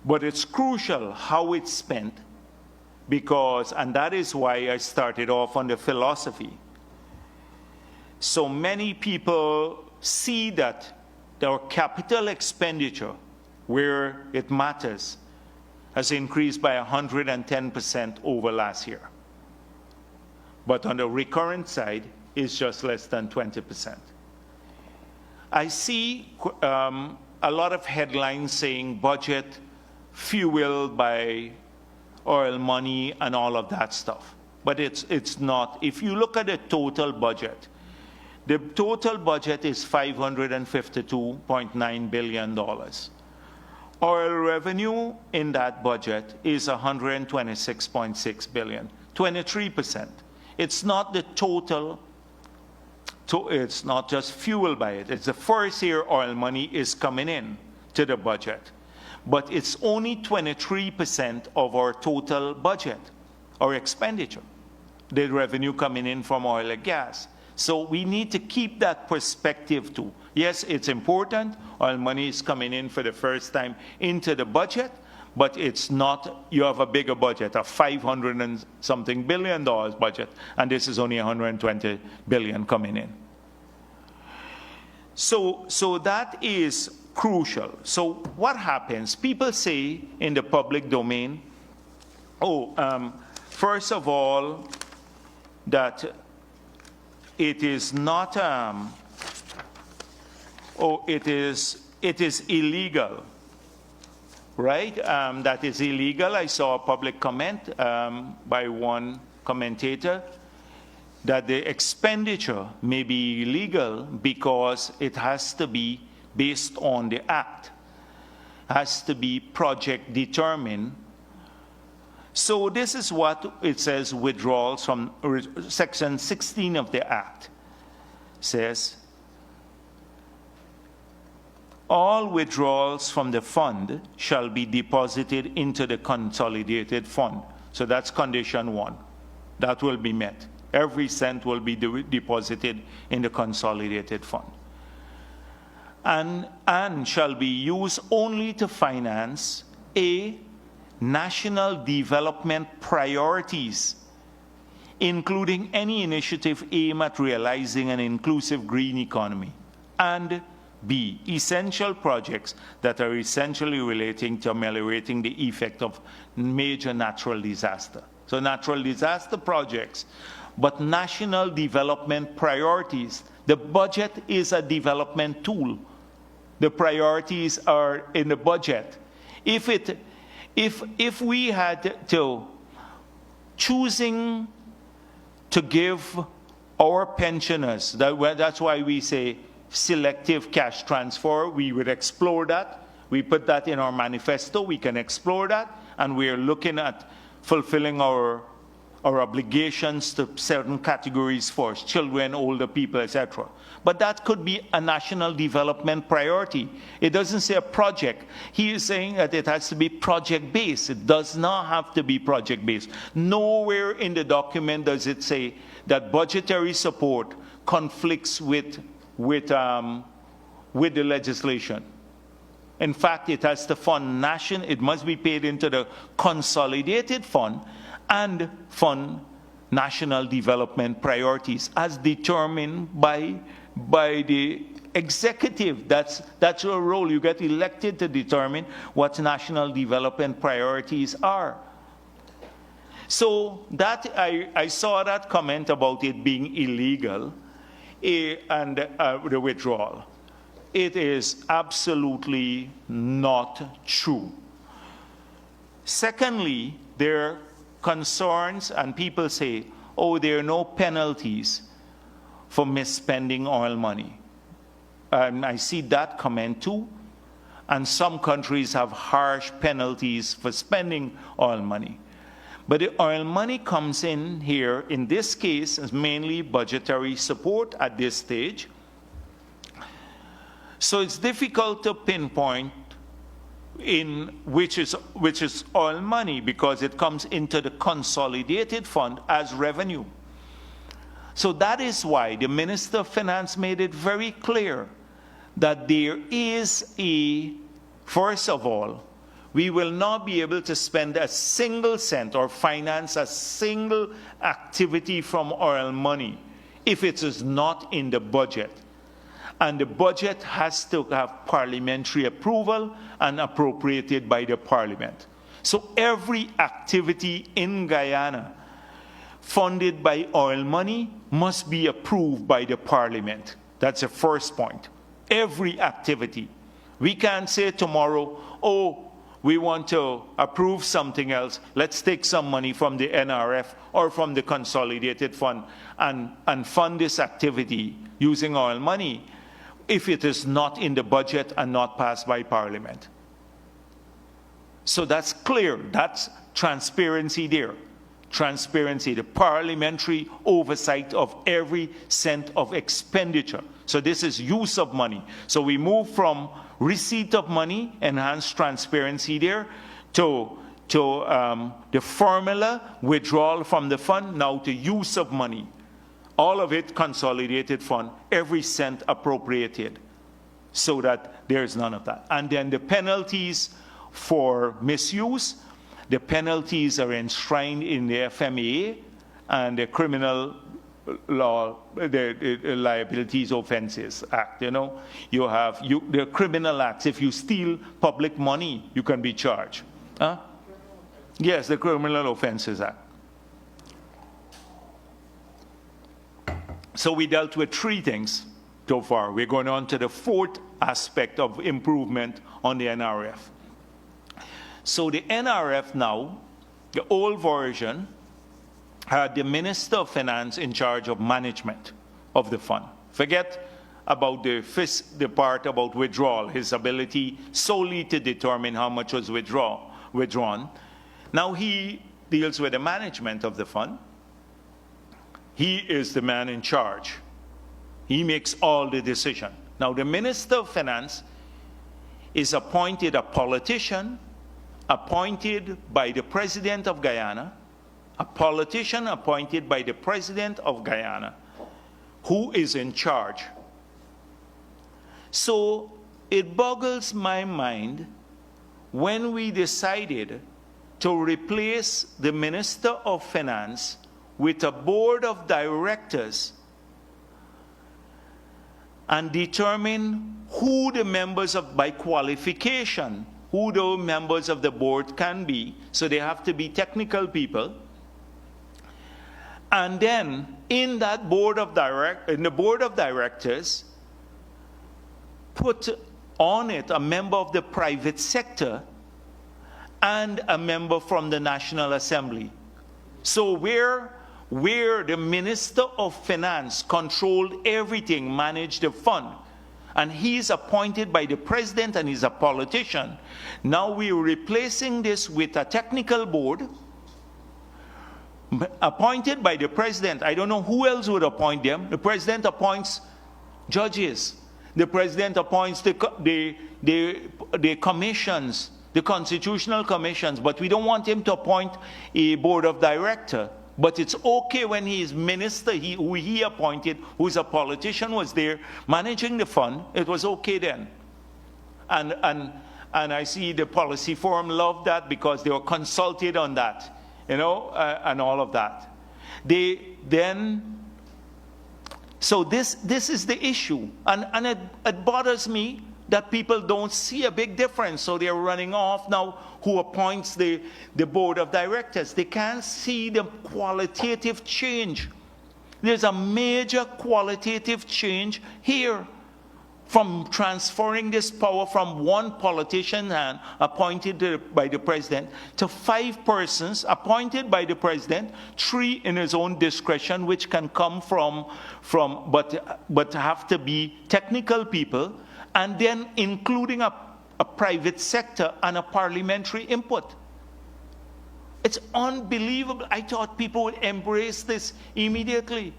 But it's crucial how it's spent, because, and that is why I started off on the philosophy. So many people see that our capital expenditure, where it matters, has increased by 110% over last year. But on the recurrent side, it's just less than 20%. I see a lot of headlines saying budget fueled by oil money and all of that stuff. But it's not. If you look at the total budget, the total budget is $552.9 billion. Oil revenue in that budget is $126.6 billion, 23%. It's not the total, it's not just fueled by it. It's the first year oil money is coming in to the budget. But it's only 23% of our total budget, our expenditure, the revenue coming in from oil and gas. So we need to keep that perspective too. Yes, it's important. Oil money is coming in for the first time into the budget, but it's not, you have a bigger budget, a $500 and something billion budget, and this is only 120 billion coming in. So that is crucial. So what happens? People say in the public domain, first of all, that it is not, it is illegal, right? That is illegal. I saw a public comment by one commentator that the expenditure may be illegal because it has to be based on the act, has to be project determined. So this is what it says, withdrawals from section 16 of the act. Says, all withdrawals from the fund shall be deposited into the consolidated fund. So that's condition one. That will be met. Every cent will be deposited in the consolidated fund. And shall be used only to finance a national development priorities, including any initiative aimed at realizing an inclusive green economy, and B, essential projects that are essentially relating to ameliorating the effect of major natural disaster. So natural disaster projects, but national development priorities. The budget is a development tool. The priorities are in the budget. If we had to choosing to give our pensioners, that's why we say selective cash transfer, we would explore that. We put that in our manifesto. We can explore that, and we're looking at fulfilling our or obligations to certain categories for children, older people, etc. But that could be a national development priority. It doesn't say a project. He is saying that it has to be project-based. It does not have to be project-based. Nowhere in the document does it say that budgetary support conflicts with the legislation. In fact, it has to fund it must be paid into the consolidated fund and fund national development priorities as determined by the executive. That's your role. You get elected to determine what national development priorities are. So that I saw that comment about it being illegal and the withdrawal. It is absolutely not true. Secondly, there are concerns, and people say, oh, there are no penalties for misspending oil money. I see that comment too. And some countries have harsh penalties for spending oil money. But the oil money comes in here, in this case, as mainly budgetary support at this stage. So it's difficult to pinpoint in which is oil money because it comes into the consolidated fund as revenue. So that is why the Minister of Finance made it very clear that there is first of all, we will not be able to spend a single cent or finance a single activity from oil money if it is not in the budget. And the budget has to have parliamentary approval and appropriated by the parliament. So every activity in Guyana funded by oil money must be approved by the parliament. That's the first point. Every activity. We can't say tomorrow, oh, we want to approve something else. Let's take some money from the NRF or from the consolidated fund and fund this activity using oil money if it is not in the budget and not passed by Parliament. So that's clear. That's transparency there. Transparency, the parliamentary oversight of every cent of expenditure. So this is use of money. So we move from receipt of money, enhanced transparency there, to the formula, withdrawal from the fund, now to use of money. All of it consolidated fund, every cent appropriated, so that there's none of that. And then the penalties for misuse, the penalties are enshrined in the FMA and the Criminal Law, the Liabilities Offences Act. You know, you have the criminal acts. If you steal public money, you can be charged. Huh? Yes, the Criminal Offences Act. So we dealt with three things so far. We're going on to the fourth aspect of improvement on the NRF. So the NRF now, the old version, had the Minister of Finance in charge of management of the fund. Forget about the part about withdrawal, his ability solely to determine how much was withdrawn. Now he deals with the management of the fund. He is the man in charge. He makes all the decision. Now the Minister of Finance is appointed a politician, appointed by the President of Guyana, a politician appointed by the President of Guyana, who is in charge. So it boggles my mind when we decided to replace the Minister of Finance with a board of directors and determine who the members by qualification, who the members of the board can be. So they have to be technical people. And then in that board of directors, put on it a member of the private sector and a member from the National Assembly. So where the Minister of Finance controlled everything, managed the fund, and he's appointed by the President and he's a politician. Now we're replacing this with a technical board appointed by the president. I don't know who else would appoint them. The president appoints judges. The president appoints the commissions, the constitutional commissions, but we don't want him to appoint a board of directors. But it's okay when he is minister, who he appointed, who's a politician, was there managing the fund. It was okay then. And I see the policy forum loved that because they were consulted on that, and all of that. So this is the issue, and it bothers me that people don't see a big difference. So they're running off now. Who appoints the board of directors? They can't see the qualitative change. There's a major qualitative change here from transferring this power from one politician and appointed by the president to 5 persons appointed by the president, 3 in his own discretion, which can come but have to be technical people, and then including a private sector and a parliamentary input. It's unbelievable. I thought people would embrace this immediately.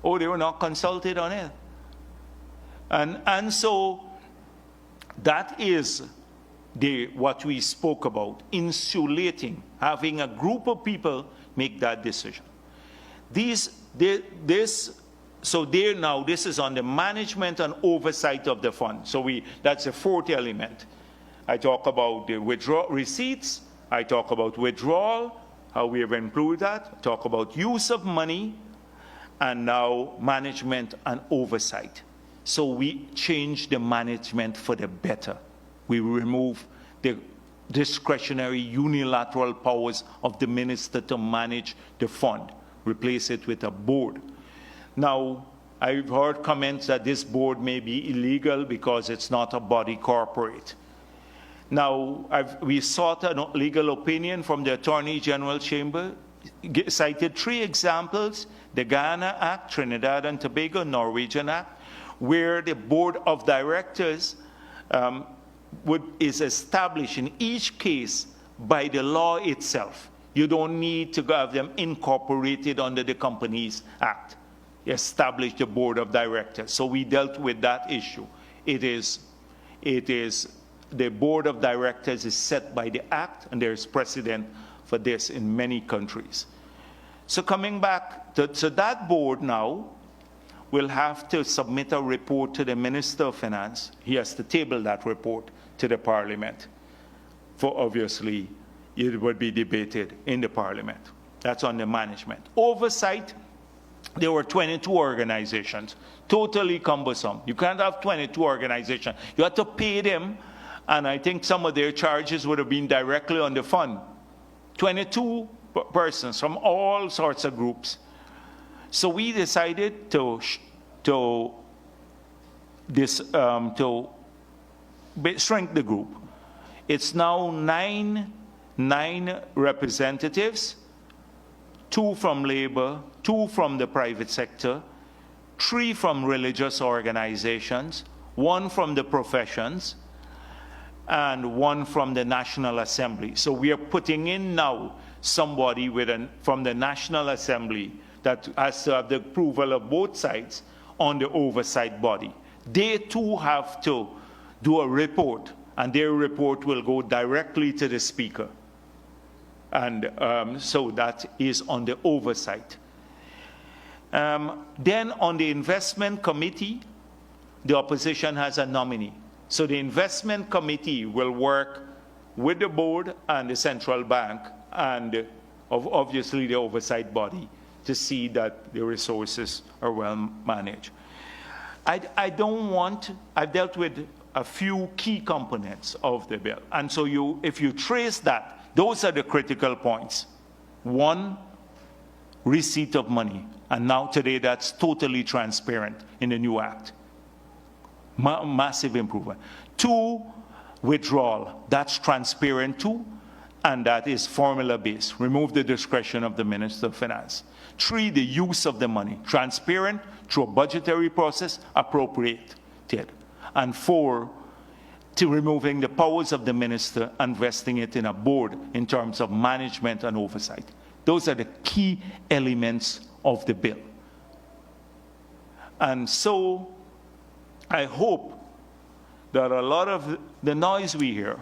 Oh, they were not consulted on it. And so that is what we spoke about, insulating, having a group of people make that decision. This is on the management and oversight of the fund. So that's the 4th element. I talk about the withdrawal receipts. I talk about withdrawal, how we have improved that. I talk about use of money, and now management and oversight. So we change the management for the better. We remove the discretionary unilateral powers of the minister to manage the fund, replace it with a board. Now, I've heard comments that this board may be illegal because it's not a body corporate. Now, we sought a legal opinion from the Attorney General Chamber, cited 3 examples: the Guyana Act, Trinidad and Tobago, Norwegian Act, where the board of directors is established in each case by the law itself. You don't need to have them incorporated under the Companies Act. Establish the board of directors. So we dealt with that issue. It is the board of directors is set by the act, and there is precedent for this in many countries. So coming back to that board now will have to submit a report to the Minister of Finance. He has to table that report to the Parliament. For obviously, it would be debated in the Parliament. That's on the management. Oversight, there were 22 organizations, totally cumbersome. You can't have 22 organizations. You have to pay them, and I think some of their charges would have been directly on the fund. 22 persons from all sorts of groups. So we decided to shrink the group. It's now nine representatives, 2 from labor, 2 from the private sector, 3 from religious organizations, 1 from the professions, and 1 from the National Assembly. So we are putting in now somebody from the National Assembly that has to have the approval of both sides on the oversight body. They too have to do a report, and their report will go directly to the Speaker. And so that is on the oversight. Then on the investment committee, the opposition has a nominee. So the investment committee will work with the board and the central bank and obviously the oversight body to see that the resources are well managed. I've dealt with a few key components of the bill. And so if you trace that, those are the critical points. 1, receipt of money. And now today that's totally transparent in the new act. Massive improvement. 2, withdrawal. That's transparent too, and that is formula-based. Remove the discretion of the Minister of Finance. 3, the use of the money. Transparent through a budgetary process, appropriated. And 4, to removing the powers of the minister and vesting it in a board in terms of management and oversight. Those are the key elements of the bill. And so I hope that a lot of the noise we hear,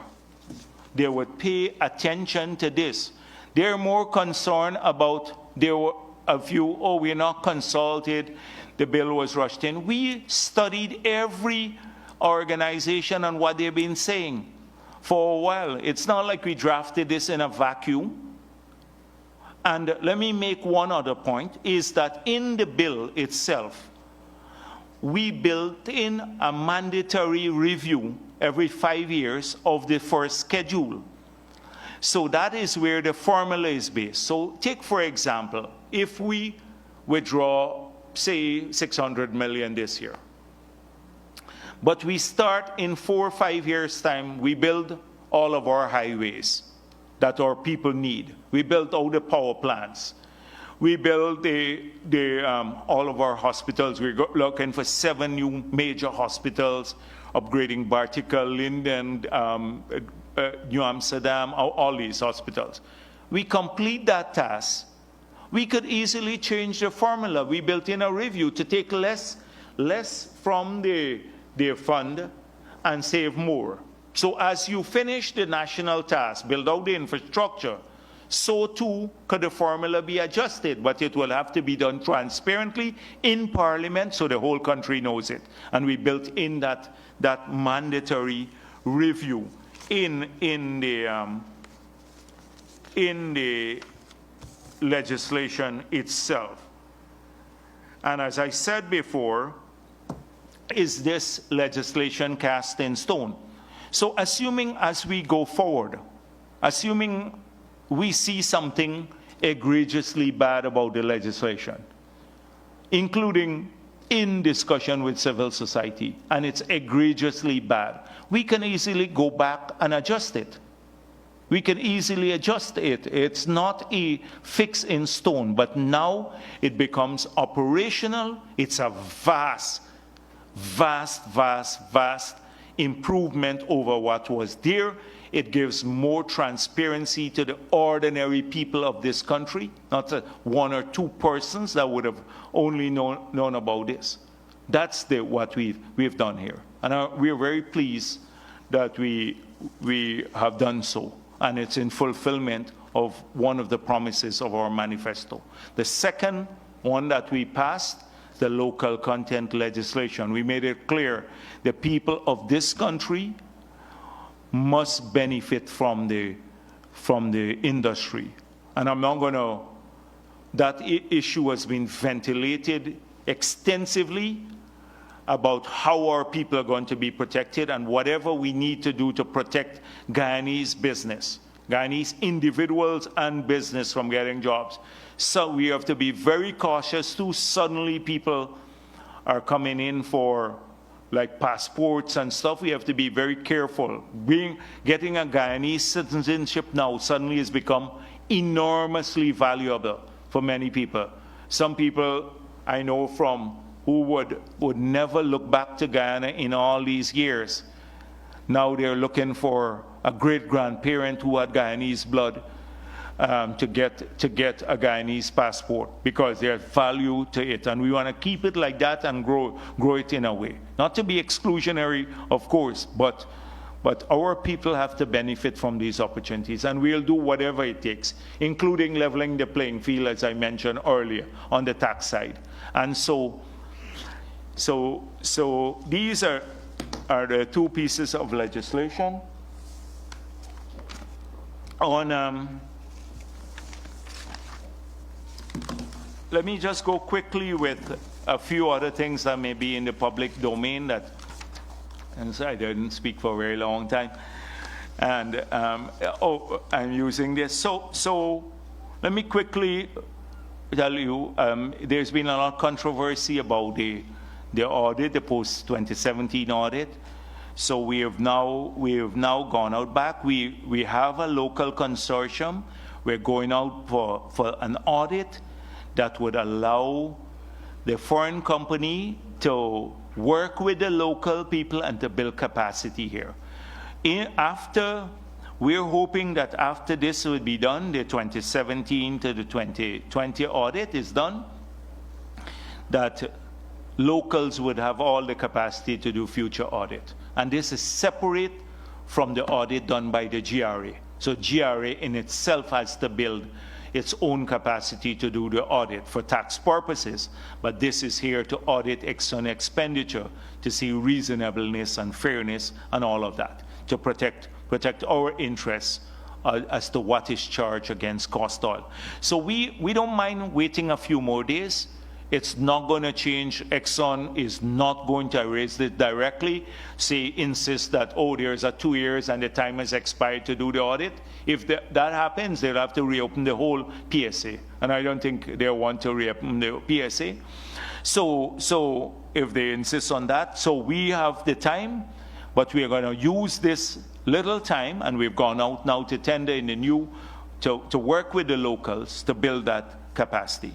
they would pay attention to this. They're more concerned about, there were a few, oh, we're not consulted, the bill was rushed in. We studied every organization and what they've been saying for a while. It's not like we drafted this in a vacuum. And let me make one other point, is that in the bill itself, we built in a mandatory review every 5 years of the first schedule. So that is where the formula is based. So take, for example, if we withdraw, say, 600 million this year, but we start in 4 or 5 years' time, we build all of our highways that our people need. We build all the power plants. We build all of our hospitals. We're looking for 7 new major hospitals, upgrading Bartica, Linden, New Amsterdam, all these hospitals. We complete that task. We could easily change the formula. We built in a review to take less from their fund and save more. So as you finish the national task, build out the infrastructure, so too could the formula be adjusted, but it will have to be done transparently in Parliament so the whole country knows it. And we built in that mandatory review in the legislation itself. And as I said before, is this legislation cast in stone? So assuming as we go forward, assuming we see something egregiously bad about the legislation, including in discussion with civil society, and it's egregiously bad, we can easily go back and adjust it. We can easily adjust it. It's not a fix in stone, but now it becomes operational. It's a vast improvement over what was there. It gives more transparency to the ordinary people of this country, not 1 or 2 persons that would have only known about this. That's what we've done here. And we are very pleased that we have done so. And it's in fulfillment of one of the promises of our manifesto. The second one that we passed, the local content legislation. We made it clear the people of this country must benefit from the industry. And I'm not going to, that issue has been ventilated extensively about how our people are going to be protected and whatever we need to do to protect Guyanese business, Guyanese individuals and business from getting jobs. So we have to be very cautious too. Suddenly people are coming in for like passports and stuff. We have to be very careful. Getting a Guyanese citizenship now suddenly has become enormously valuable for many people. Some people I know from who would never look back to Guyana in all these years. Now they're looking for a great-grandparent who had Guyanese blood to get a Guyanese passport because there's value to it. And we want to keep it like that and grow it in a way. Not to be exclusionary, of course, but our people have to benefit from these opportunities, and we'll do whatever it takes, including leveling the playing field, as I mentioned earlier, on the tax side. And so these are the 2 pieces of legislation. Let me just go quickly with a few other things that may be in the public domain and so I didn't speak for a very long time. And I'm using this. So let me quickly tell you, there's been a lot of controversy about the audit, the post-2017 audit. So we have now gone out back. We have a local consortium. We're going out for an audit that would allow the foreign company to work with the local people and to build capacity here. After We're hoping that after this would be done, the 2017 to the 2020 audit is done, that locals would have all the capacity to do future audit. And this is separate from the audit done by the GRA. So GRA in itself has to build its own capacity to do the audit for tax purposes. But this is here to audit external expenditure, to see reasonableness and fairness and all of that, to protect our interests as to what is charged against cost oil. So we don't mind waiting a few more days. It's not going to change. Exxon is not going to erase it directly, say, insist that, oh, there's a 2 years and the time has expired to do the audit. If that happens, they'll have to reopen the whole PSA. And I don't think they want to reopen the PSA. So if they insist on that, so we have the time, but we are going to use this little time, and we've gone out now to tender in the new, to work with the locals to build that capacity.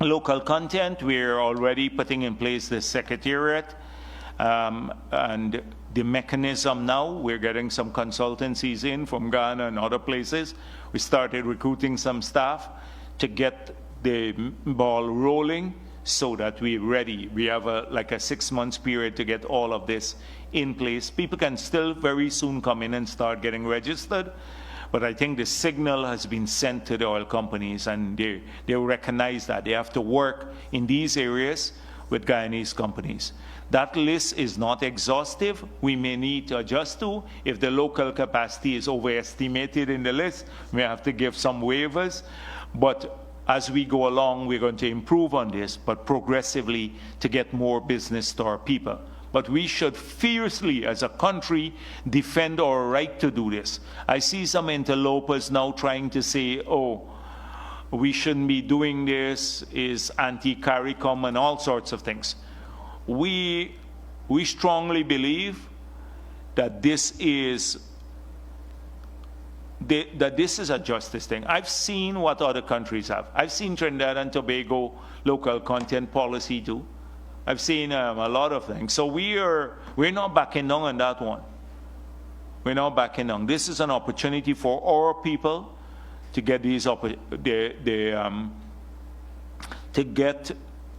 Local content, we're already putting in place the secretariat and the mechanism now. We're getting some consultancies in from Guyana and other places. We started recruiting some staff to get the ball rolling so that we're ready. We have like a 6 months period to get all of this in place. People can still very soon come in and start getting registered. But I think the signal has been sent to the oil companies, and they recognize that they have to work in these areas with Guyanese companies. That list is not exhaustive. We may need to adjust to. If the local capacity is overestimated in the list, we have to give some waivers. But as we go along, we're going to improve on this, but progressively to get more business to our people. But we should fiercely, as a country, defend our right to do this. I see some interlopers now trying to say, oh, we shouldn't be doing this, is anti-CARICOM and all sorts of things. We strongly believe that this is a justice thing. I've seen what other countries have. I've seen Trinidad and Tobago local content policy too. I've seen a lot of things. So we're not backing down on that one. We're not backing down. This is an opportunity for our people to get to get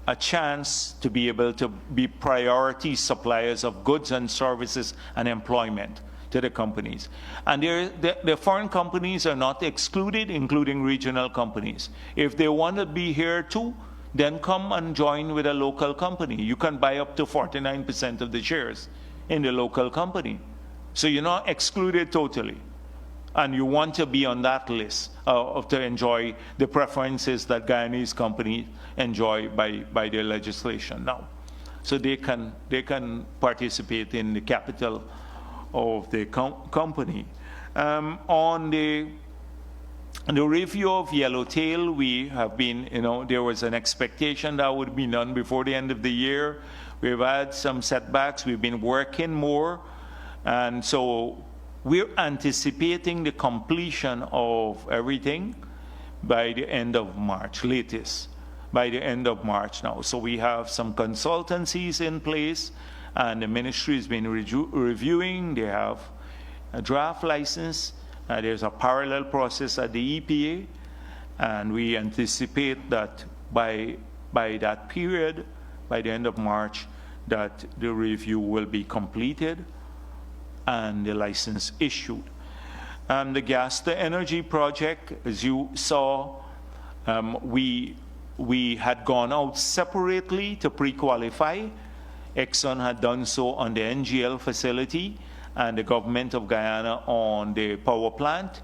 a chance to be able to be priority suppliers of goods and services and employment to the companies. And the foreign companies are not excluded, including regional companies. If they want to be here too, then come and join with a local company. You can buy up to 49% of the shares in the local company. So you're not excluded totally. And you want to be on that list to enjoy the preferences that Guyanese companies enjoy by their legislation now. So they can participate in the capital of the company. On the review of Yellowtail, we have been, there was an expectation that would be done before the end of the year. We've had some setbacks. We've been working more. And so we're anticipating the completion of everything by the end of March, latest, by the end of March now. So we have some consultancies in place, and the ministry has been reviewing. They have a draft license. There's a parallel process at the EPA, and we anticipate that by that period, by the end of March, that the review will be completed and the license issued. The gas to energy project, as you saw, we had gone out separately to pre-qualify. Exxon had done so on the NGL facility, and the government of Guyana on the power plant.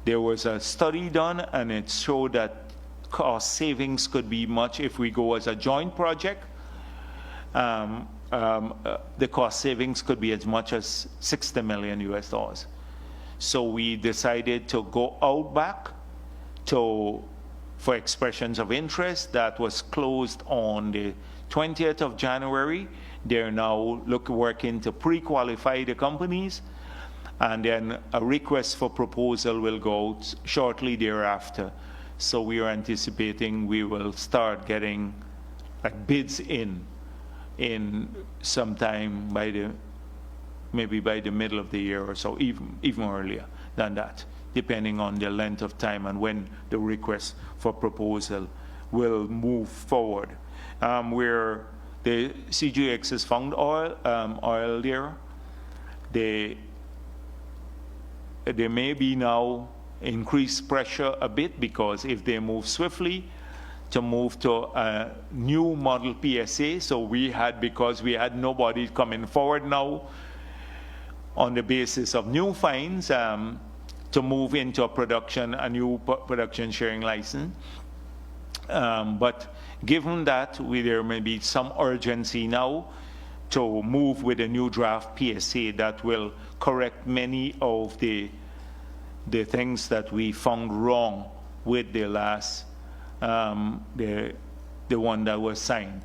There was a study done, and it showed that cost savings could be much if we go as a joint project. The cost savings could be as much as $60 million US. So we decided to go out back for expressions of interest. That was closed on the 20th of January. They're now working to pre-qualify the companies, and then a request for proposal will go out shortly thereafter. So we are anticipating we will start getting bids in sometime by the maybe by the middle of the year or so, even earlier than that, depending on the length of time and when the request for proposal will move forward. Where the CGX has found oil there, there may be now increased pressure a bit, because if they move swiftly to move to a new model PSA, so because we had nobody coming forward now on the basis of new fines to move into a new production sharing license. But given that there may be some urgency now to move with a new draft PSA that will correct many of the things that we found wrong with the last, the one that was signed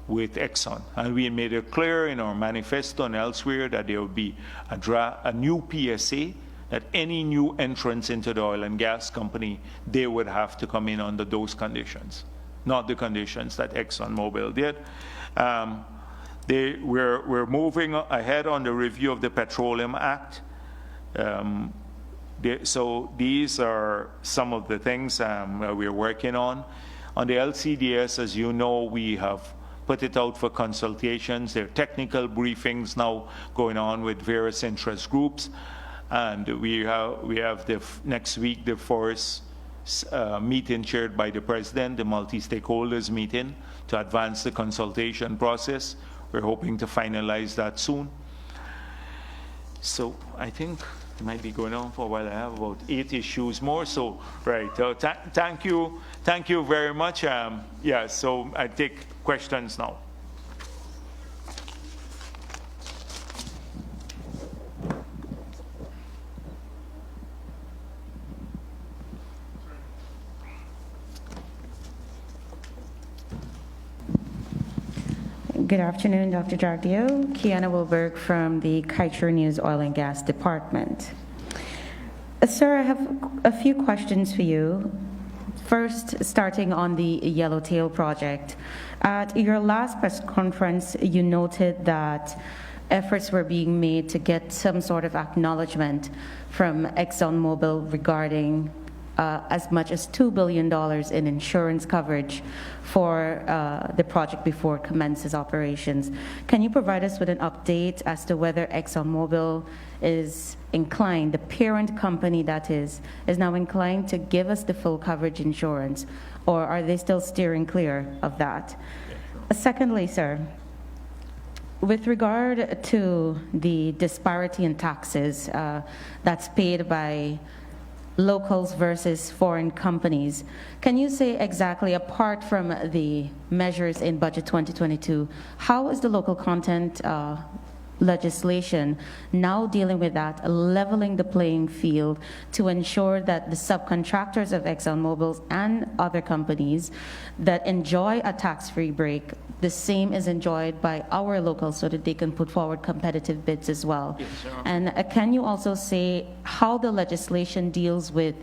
with Exxon. And we made it clear in our manifesto and elsewhere that there will be a new PSA, that any new entrants into the oil and gas company, they would have to come in under those conditions, not the conditions that ExxonMobil did. We're moving ahead on the review of the Petroleum Act. So these are some of the things we're working on. On the LCDS, as you know, we have put it out for consultations. There are technical briefings now going on with various interest groups. And we have next week the first meeting chaired by the President, the multi-stakeholders meeting, to advance the consultation process. We're hoping to finalize that soon. So I think it might be going on for a while. I have about 8 issues more. So, right. Thank you very much. Yeah, so I take questions now. Good afternoon, Dr. Jagdeo. Kiana Wilberg from the Kaiser News Oil and Gas Department. Sir, I have a few questions for you. First, starting on the Yellowtail project. At your last press conference, you noted that efforts were being made to get some sort of acknowledgement from ExxonMobil regarding as much as $2 billion in insurance coverage for the project before it commences operations. Can you provide us with an update as to whether ExxonMobil is inclined, the parent company that is now inclined to give us the full coverage insurance, or are they still steering clear of that? Secondly, sir, with regard to the disparity in taxes that's paid by locals versus foreign companies, can you say exactly, apart from the measures in Budget 2022, how is the local content legislation now dealing with that, leveling the playing field to ensure that the subcontractors of ExxonMobil and other companies that enjoy a tax-free break, the same is enjoyed by our locals so that they can put forward competitive bids as well? Yes, sir. And can you also say how the legislation deals with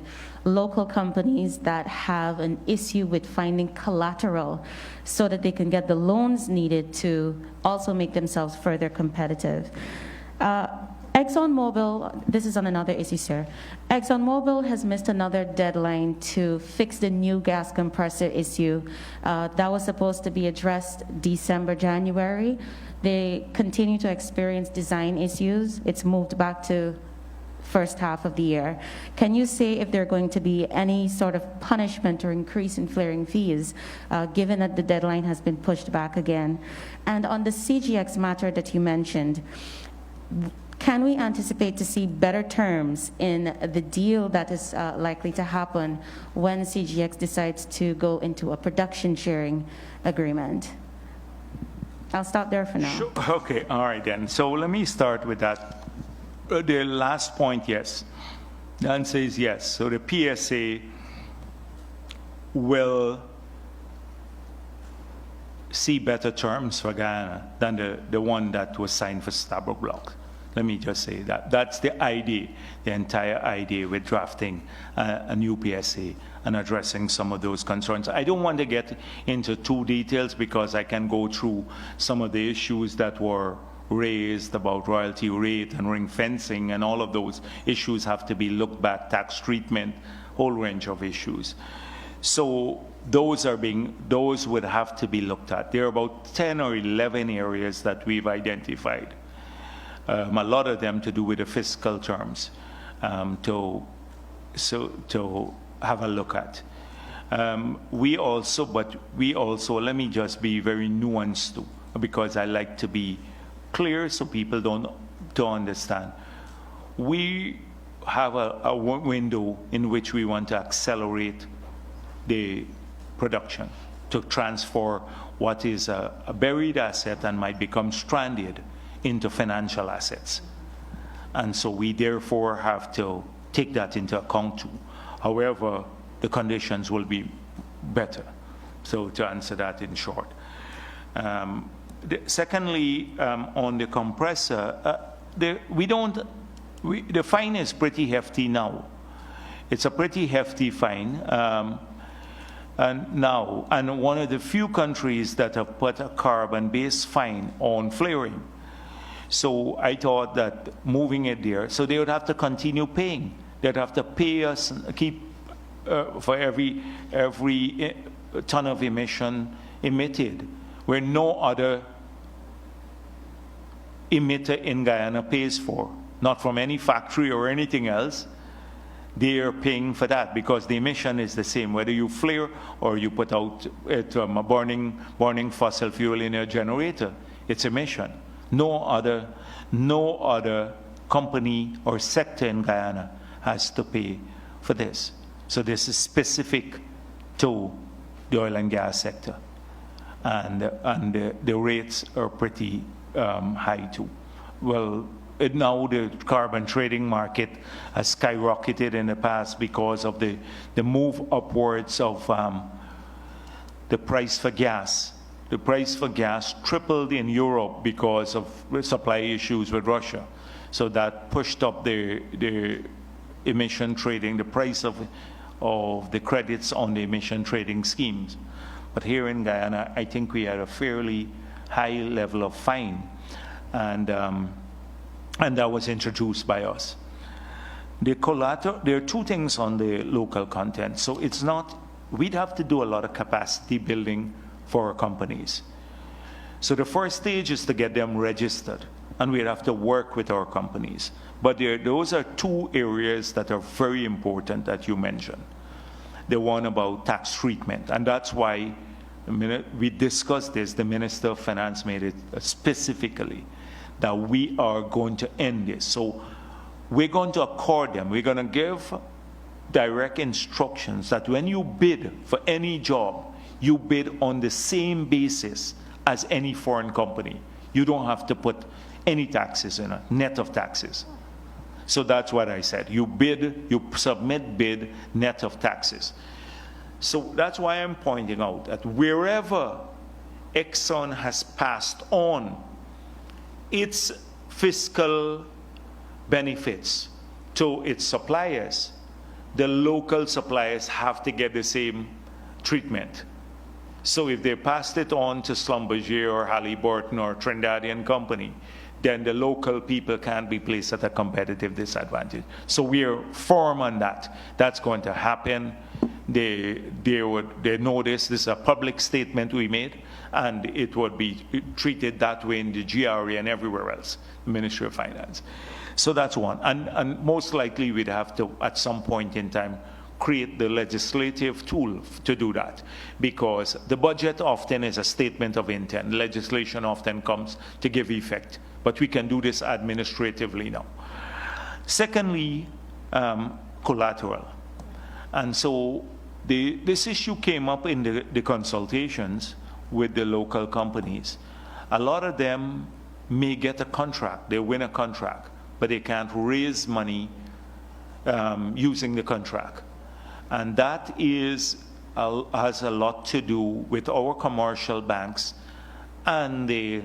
local companies that have an issue with finding collateral so that they can get the loans needed to also make themselves further competitive? ExxonMobil, this is on another issue, sir. ExxonMobil has missed another deadline to fix the new gas compressor issue. That was supposed to be addressed December, January. They continue to experience design issues. It's moved back to first half of the year. Can you say if there are going to be any sort of punishment or increase in flaring fees, given that the deadline has been pushed back again? And on the CGX matter that you mentioned, can we anticipate to see better terms in the deal that is likely to happen when CGX decides to go into a production sharing agreement? I'll stop there for now. Sure. Okay, all right then. So let me start with that. The last point, yes. The answer is yes. So the PSA will see better terms for Guyana than the one that was signed for Stabroek Block. Let me just say that. That's the idea, the entire idea with drafting a new PSA and addressing some of those concerns. I don't want to get into too details because I can go through some of the issues that were raised about royalty rate and ring fencing, and all of those issues have to be looked back, tax treatment, whole range of issues. So those would have to be looked at. There are about 10 or 11 areas that we've identified. A lot of them to do with the fiscal terms, to have a look at. We also, let me just be very nuanced too, because I like to be clear so people don't understand. We have a window in which we want to accelerate the production to transfer what is a buried asset and might become stranded into financial assets. And so we therefore have to take that into account too. However, the conditions will be better. So to answer that in short. Secondly, on the compressor, the fine is pretty hefty now. It's a pretty hefty fine. And one of the few countries that have put a carbon-based fine on flaring. So I thought that moving it there, so they would have to continue paying. They'd have to pay us, keep for every ton of emission emitted, where no other emitter in Guyana pays for, not from any factory or anything else. They are paying for that because the emission is the same, whether you flare or you put out burning fossil fuel in your generator. It's emission. No other company or sector in Guyana has to pay for this. So this is specific to the oil and gas sector, and the rates are pretty high too. Well, now the carbon trading market has skyrocketed in the past because of the move upwards of the price for gas. The price for gas tripled in Europe because of supply issues with Russia. So that pushed up the emission trading, the price of the credits on the emission trading schemes. But here in Guyana, I think we had a fairly high level of fine, and that was introduced by us. There are two things on the local content. So it's not, we'd have to do a lot of capacity building for our companies. So the first stage is to get them registered, and we'd have to work with our companies. But those are two areas that are very important that you mentioned. The one about tax treatment, and that's why the minute we discussed this, the Minister of Finance made it specifically that we are going to end this. So we're going to accord them, we're going to give direct instructions that when you bid for any job, you bid on the same basis as any foreign company. You don't have to put any taxes in it, net of taxes. So that's what I said. You bid, you submit bid, net of taxes. So that's why I'm pointing out that wherever Exxon has passed on its fiscal benefits to its suppliers, the local suppliers have to get the same treatment. So if they passed it on to Schlumberger or Halliburton or Trinidadian company, then the local people can't be placed at a competitive disadvantage. So we are firm on that. That's going to happen. They know this. This is a public statement we made, and it would be treated that way in the GRA and everywhere else, the Ministry of Finance. So that's one. And most likely we'd have to, at some point in time, create the legislative tool to do that, because the budget often is a statement of intent. Legislation often comes to give effect, but we can do this administratively now. Secondly, collateral. And so this issue came up in the consultations with the local companies. A lot of them may get a contract, they win a contract, but they can't raise money using the contract. And that has a lot to do with our commercial banks and the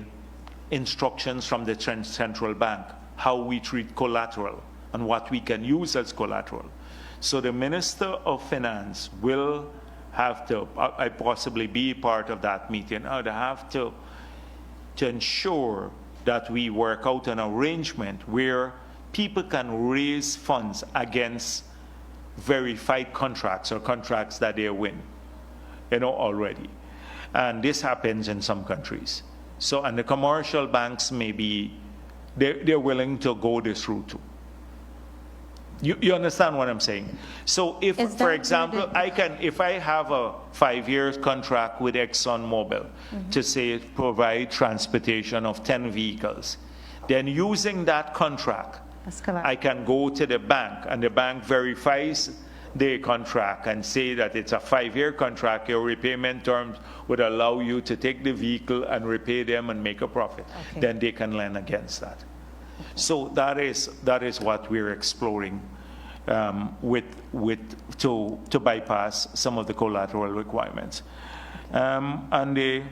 instructions from the central bank, how we treat collateral and what we can use as collateral. So the Minister of Finance will have to, I possibly be part of that meeting, I would have to ensure that we work out an arrangement where people can raise funds against verified contracts or contracts that they win, already. And this happens in some countries. So, and the commercial banks they're willing to go this route too. You understand what I'm saying? So if, for example, if I have a 5-year contract with ExxonMobil to say provide transportation of 10 vehicles, then using that contract, I can go to the bank and the bank verifies the contract and say that it's a 5-year contract, your repayment terms would allow you to take the vehicle and repay them and make a profit. Okay. Then they can lend against that. So that is what we're exploring to bypass some of the collateral requirements. And the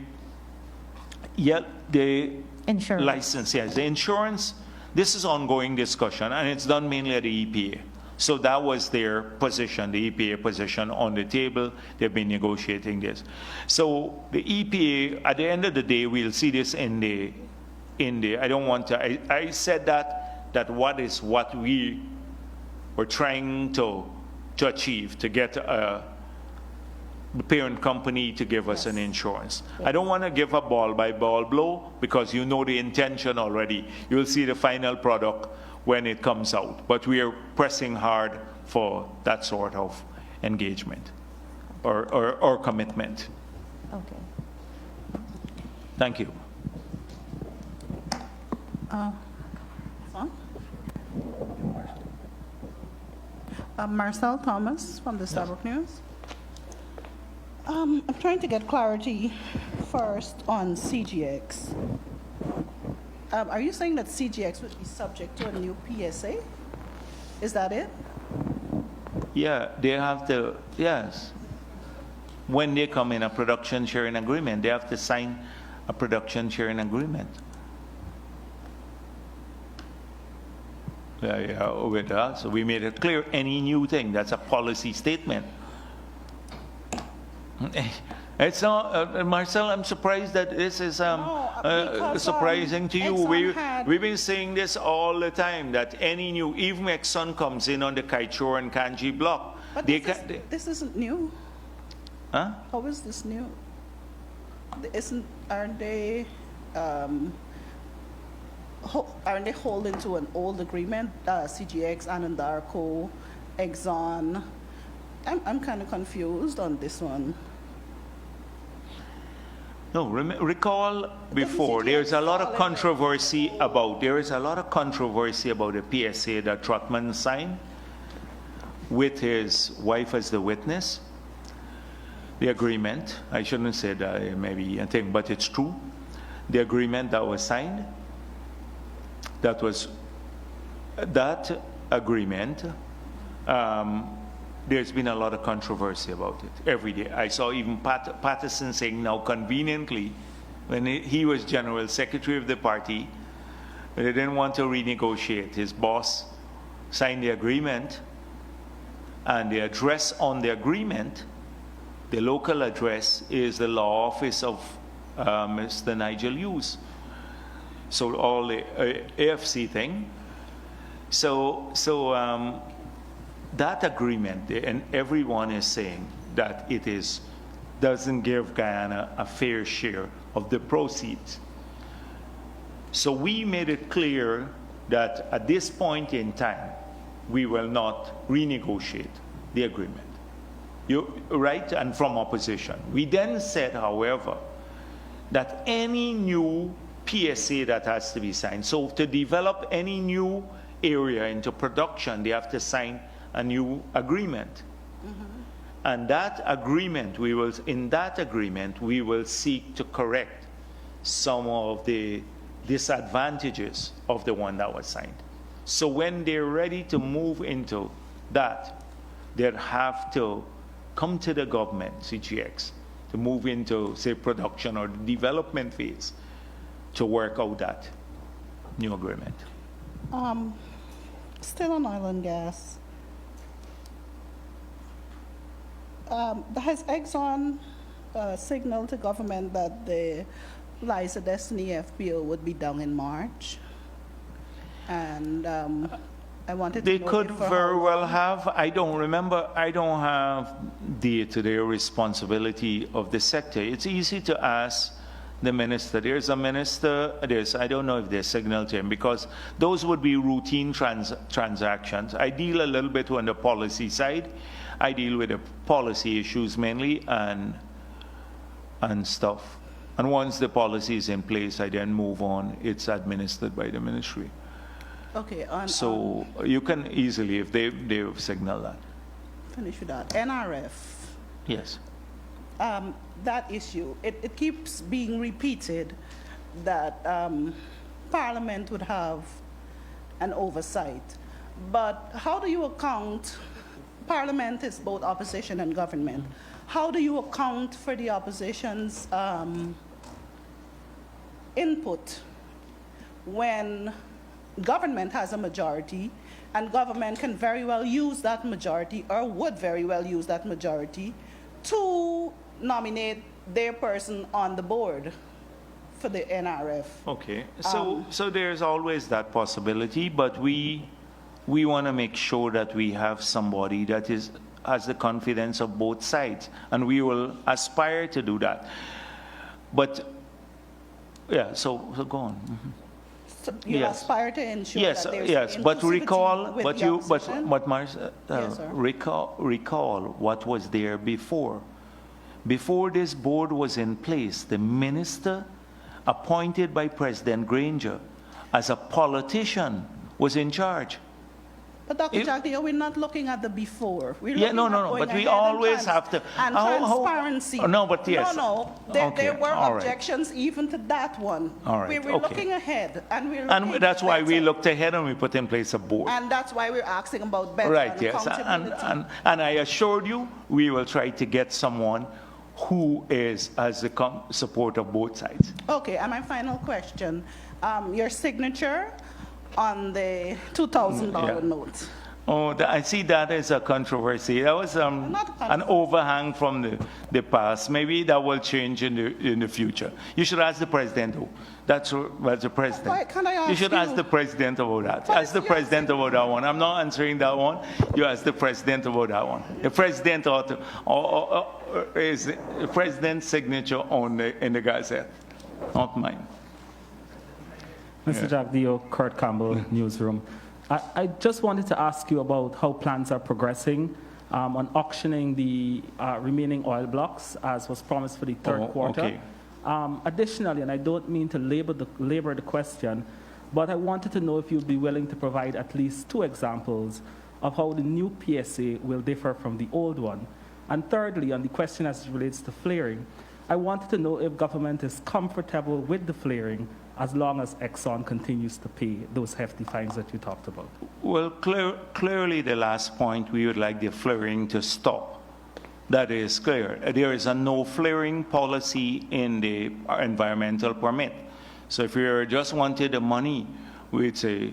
insurance license, yes, the insurance. This is ongoing discussion, and it's done mainly at the EPA. So that was their position, the EPA position on the table. They've been negotiating this. So the EPA, at the end of the day, we'll see this in the. I don't want to. I said that what we were trying to achieve, to get the parent company to give us an insurance. I don't want to give a ball by ball blow because you know the intention already. You'll see the final product when it comes out. But we are pressing hard for that sort of engagement or commitment. Okay. Thank you. Marcel Thomas from the Starbuck News. I'm trying to get clarity first on CGX. Are you saying that CGX would be subject to a new PSA? Is that it? Yeah, they have to, yes. When they come in a production sharing agreement, they have to sign a production sharing agreement. Yeah, with us. So we made it clear, any new thing, that's a policy statement. It's not, Marcel, I'm surprised that this is surprising to you. We've been saying this all the time, that any new, even Exxon comes in on the Kaichor and Kanji block. But this isn't new. Huh? How is this new? Aren't they holding to an old agreement? CGX, Anandarko, Exxon. I'm kind of confused on this one. No, recall before, there's a lot of controversy about the PSA that Trotman signed with his wife as the witness. The agreement, I shouldn't say that, maybe a thing, but it's true. The agreement that was signed, that agreement, there's been a lot of controversy about it every day. I saw even Patterson saying now conveniently, when he was general secretary of the party, they didn't want to renegotiate. His boss signed the agreement, and the address on the agreement, the local address, is the law office of Mr. Nigel Hughes. So all the AFC thing. So that agreement, and everyone is saying that doesn't give Guyana a fair share of the proceeds. So we made it clear that at this point in time, we will not renegotiate the agreement. Right? And from opposition. We then said, however, that any new PSA that has to be signed, so to develop any new area into production, they have to sign a new agreement. Mm-hmm. And that agreement, in that agreement, we will seek to correct some of the disadvantages of the one that was signed. So when they're ready to move into that, they'll have to come to the government, CGX, to move into, say, production or the development phase to work out that new agreement. Still on oil and gas. Has Exxon signaled to government that the Liza Destiny FPO would be done in March. And I wanted to They know could if for how very well long. have. I don't remember. I don't have day-to-day responsibility of the sector. It's easy to ask the minister. There's a minister. I don't know if they signal to him, because those would be routine transactions. I deal a little bit on the policy side. I deal with the policy issues mainly and stuff. And once the policy is in place, I then move on. It's administered by the ministry. Okay, So you can easily, if they signal that. finish with that. NRF, Yes. that issue, it keeps being repeated that Parliament would have an oversight. But how do you account, Parliament is both opposition and government, how do you account for the opposition's input when government has a majority, and government can very well use that majority, or would very well use that majority, to nominate their person on the board for the NRF? Okay. So there's always that possibility, but we want to make sure that we have somebody that has the confidence of both sides, and we will aspire to do that. But yeah, so go on. Mhm. So you Yes. aspire to ensure Yes, that there's yes, but inclusivity recall, with but the opposition? Marcel, Yes, sir. recall what was there before. Before this board was in place, the minister appointed by President Granger as a politician was in charge. But Dr. Jagdeo, we're not looking at the before. We're Yeah, looking no, at no, going but we ahead and always have to. And transparency. No, but yes. No, Okay, there were all right. objections even to that one. All right, We were okay. looking ahead, and we're looking And that's why we better. looked ahead and we put in place a board. And that's why we're asking about better Right, and yes. accountability. And I assured you, we will try to get someone who has the support of both sides. Okay, and my final question, your signature on the $2,000 Yeah. note. Oh, I see that as a controversy. That was Not a an controversy. overhang from the past. Maybe that will change in the future. You should ask the president. That's the president. Why can't I ask You should ask you? the president about that. But Ask the if you're president about that one. I'm not answering that one. You ask the president about that one. The president ought to, is the president's signature in the Gazette, not mine. Mr. Jagdeo, Kurt Campbell, Newsroom. I just wanted to ask you about how plans are progressing on auctioning the remaining oil blocks, as was promised for the third quarter. Okay. Additionally, and I don't mean to labor the question, but I wanted to know if you'd be willing to provide at least 2 examples of how the new PSA will differ from the old one. And thirdly, on the question as it relates to flaring, I wanted to know if government is comfortable with the flaring as long as Exxon continues to pay those hefty fines that you talked about. Well, clearly the last point, we would like the flaring to stop. That is clear. There is a no flaring policy in the environmental permit. So if you just wanted the money, we'd say,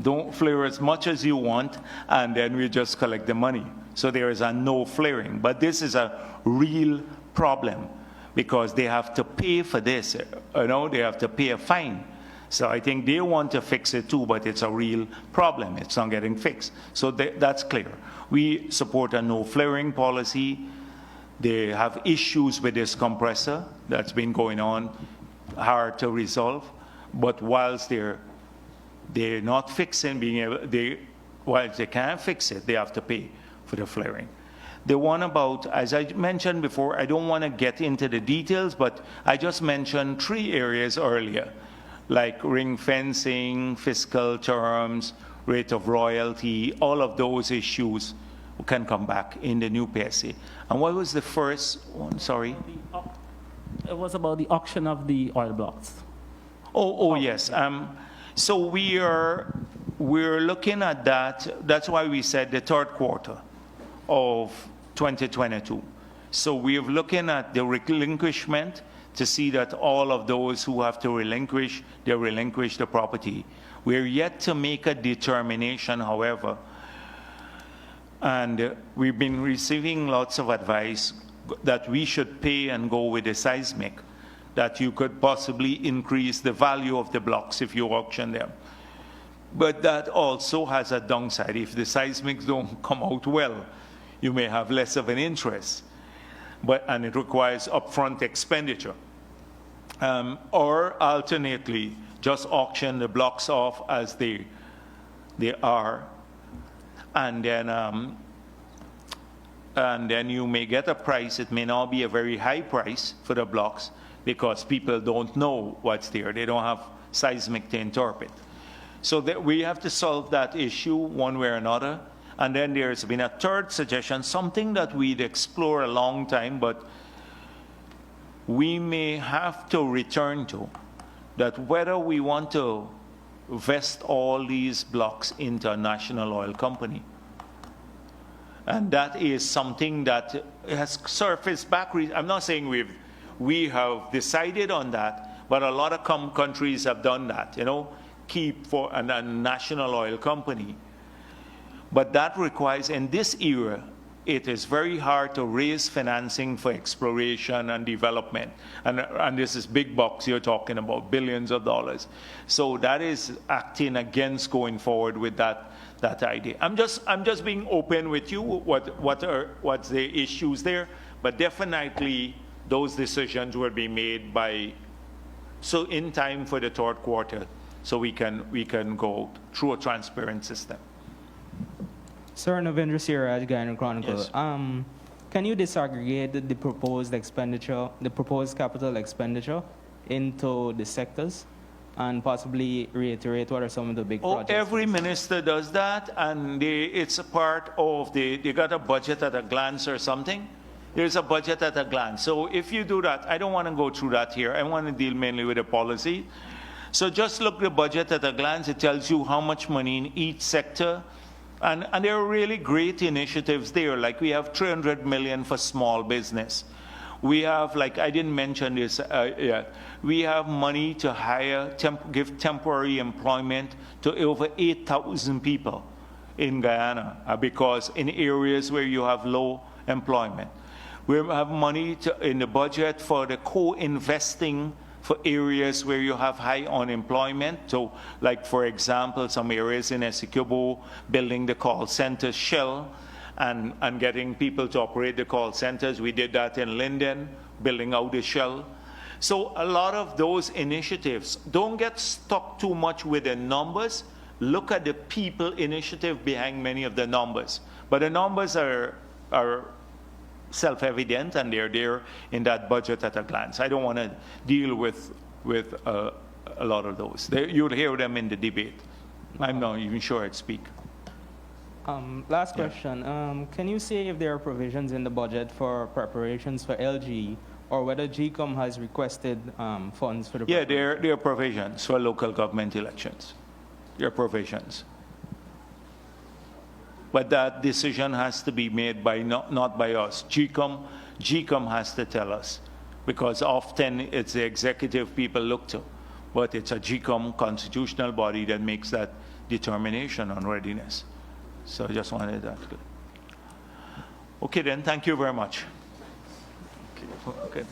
don't flare as much as you want, and then we just collect the money. So there is a no flaring. But this is a real problem, because they have to pay for this, they have to pay a fine. So I think they want to fix it too, but it's a real problem. It's not getting fixed. So that's clear. We support a no flaring policy. They have issues with this compressor that's been going on, hard to resolve. But whilst they're not fixing, whilst they can't fix it, they have to pay for the flaring. The one about, as I mentioned before, I don't want to get into the details, but I just mentioned 3 areas earlier, like ring fencing, fiscal terms, rate of royalty, all of those issues can come back in the new PSA. And what was the first one? Sorry. It was about the auction of the oil blocks. Oh yes. So we're looking at that. That's why we said the third quarter of 2022. So we're looking at the relinquishment to see that all of those who have to relinquish, they relinquish the property. We're yet to make a determination, however, and we've been receiving lots of advice that we should pay and go with the seismic. that you could possibly increase the value of the blocks if you auction them. But that also has a downside. If the seismics don't come out well, you may have less of an interest, and it requires upfront expenditure. Or alternately, just auction the blocks off as they are, and then you may get a price. It may not be a very high price for the blocks because people don't know what's there. They don't have seismic to interpret. So that we have to solve that issue one way or another. And then there's been a third suggestion, something that we'd explore a long time, but we may have to return to, that whether we want to vest all these blocks into a national oil company. And that is something that has surfaced back. I'm not saying we have decided on that, but a lot of countries have done that, keep for a national oil company. But that requires, in this era, it is very hard to raise financing for exploration and development. And this is big bucks you're talking about, billions of dollars. So that is acting against going forward with that idea. I'm just being open with you, what's the issues there, but definitely those decisions will be made in time for the third quarter, so we can go through a transparent system. Sir, Navendra Siraj, Guyana Chronicle. Yes. Can you disaggregate the proposed expenditure, the proposed capital expenditure, into the sectors, and possibly reiterate what are some of the big projects? Every minister does that, and it's a part of they got a budget at a glance or something. There's a budget at a glance. So if you do that, I don't want to go through that here. I want to deal mainly with the policy. So just look at the budget at a glance. It tells you how much money in each sector. And there are really great initiatives there. Like we have $300 million for small business. We have, like I didn't mention this yet, we have money to give temporary employment to over 8,000 people in Guyana because in areas where you have low employment. We have money in the budget for the co-investing for areas where you have high unemployment. So, like for example, some areas in Essequibo, building the call center shell and getting people to operate the call centers. We did that in Linden, building out the shell. So a lot of those initiatives, don't get stuck too much with the numbers. Look at the people initiative behind many of the numbers. But the numbers are self-evident, and they're there in that budget at a glance. I don't want to deal with a lot of those. You'll hear them in the debate. I'm not even sure I'd speak. Last question. Can you say if there are provisions in the budget for preparations for LG, or whether GCOM has requested funds for the Yeah, there are provisions for local government elections. There are provisions. But that decision has to be made by not by us. GCOM has to tell us, because often it's the executive people look to, but it's a GCOM constitutional body that makes that determination on readiness. So I just wanted that. Okay then, thank you very much. Okay.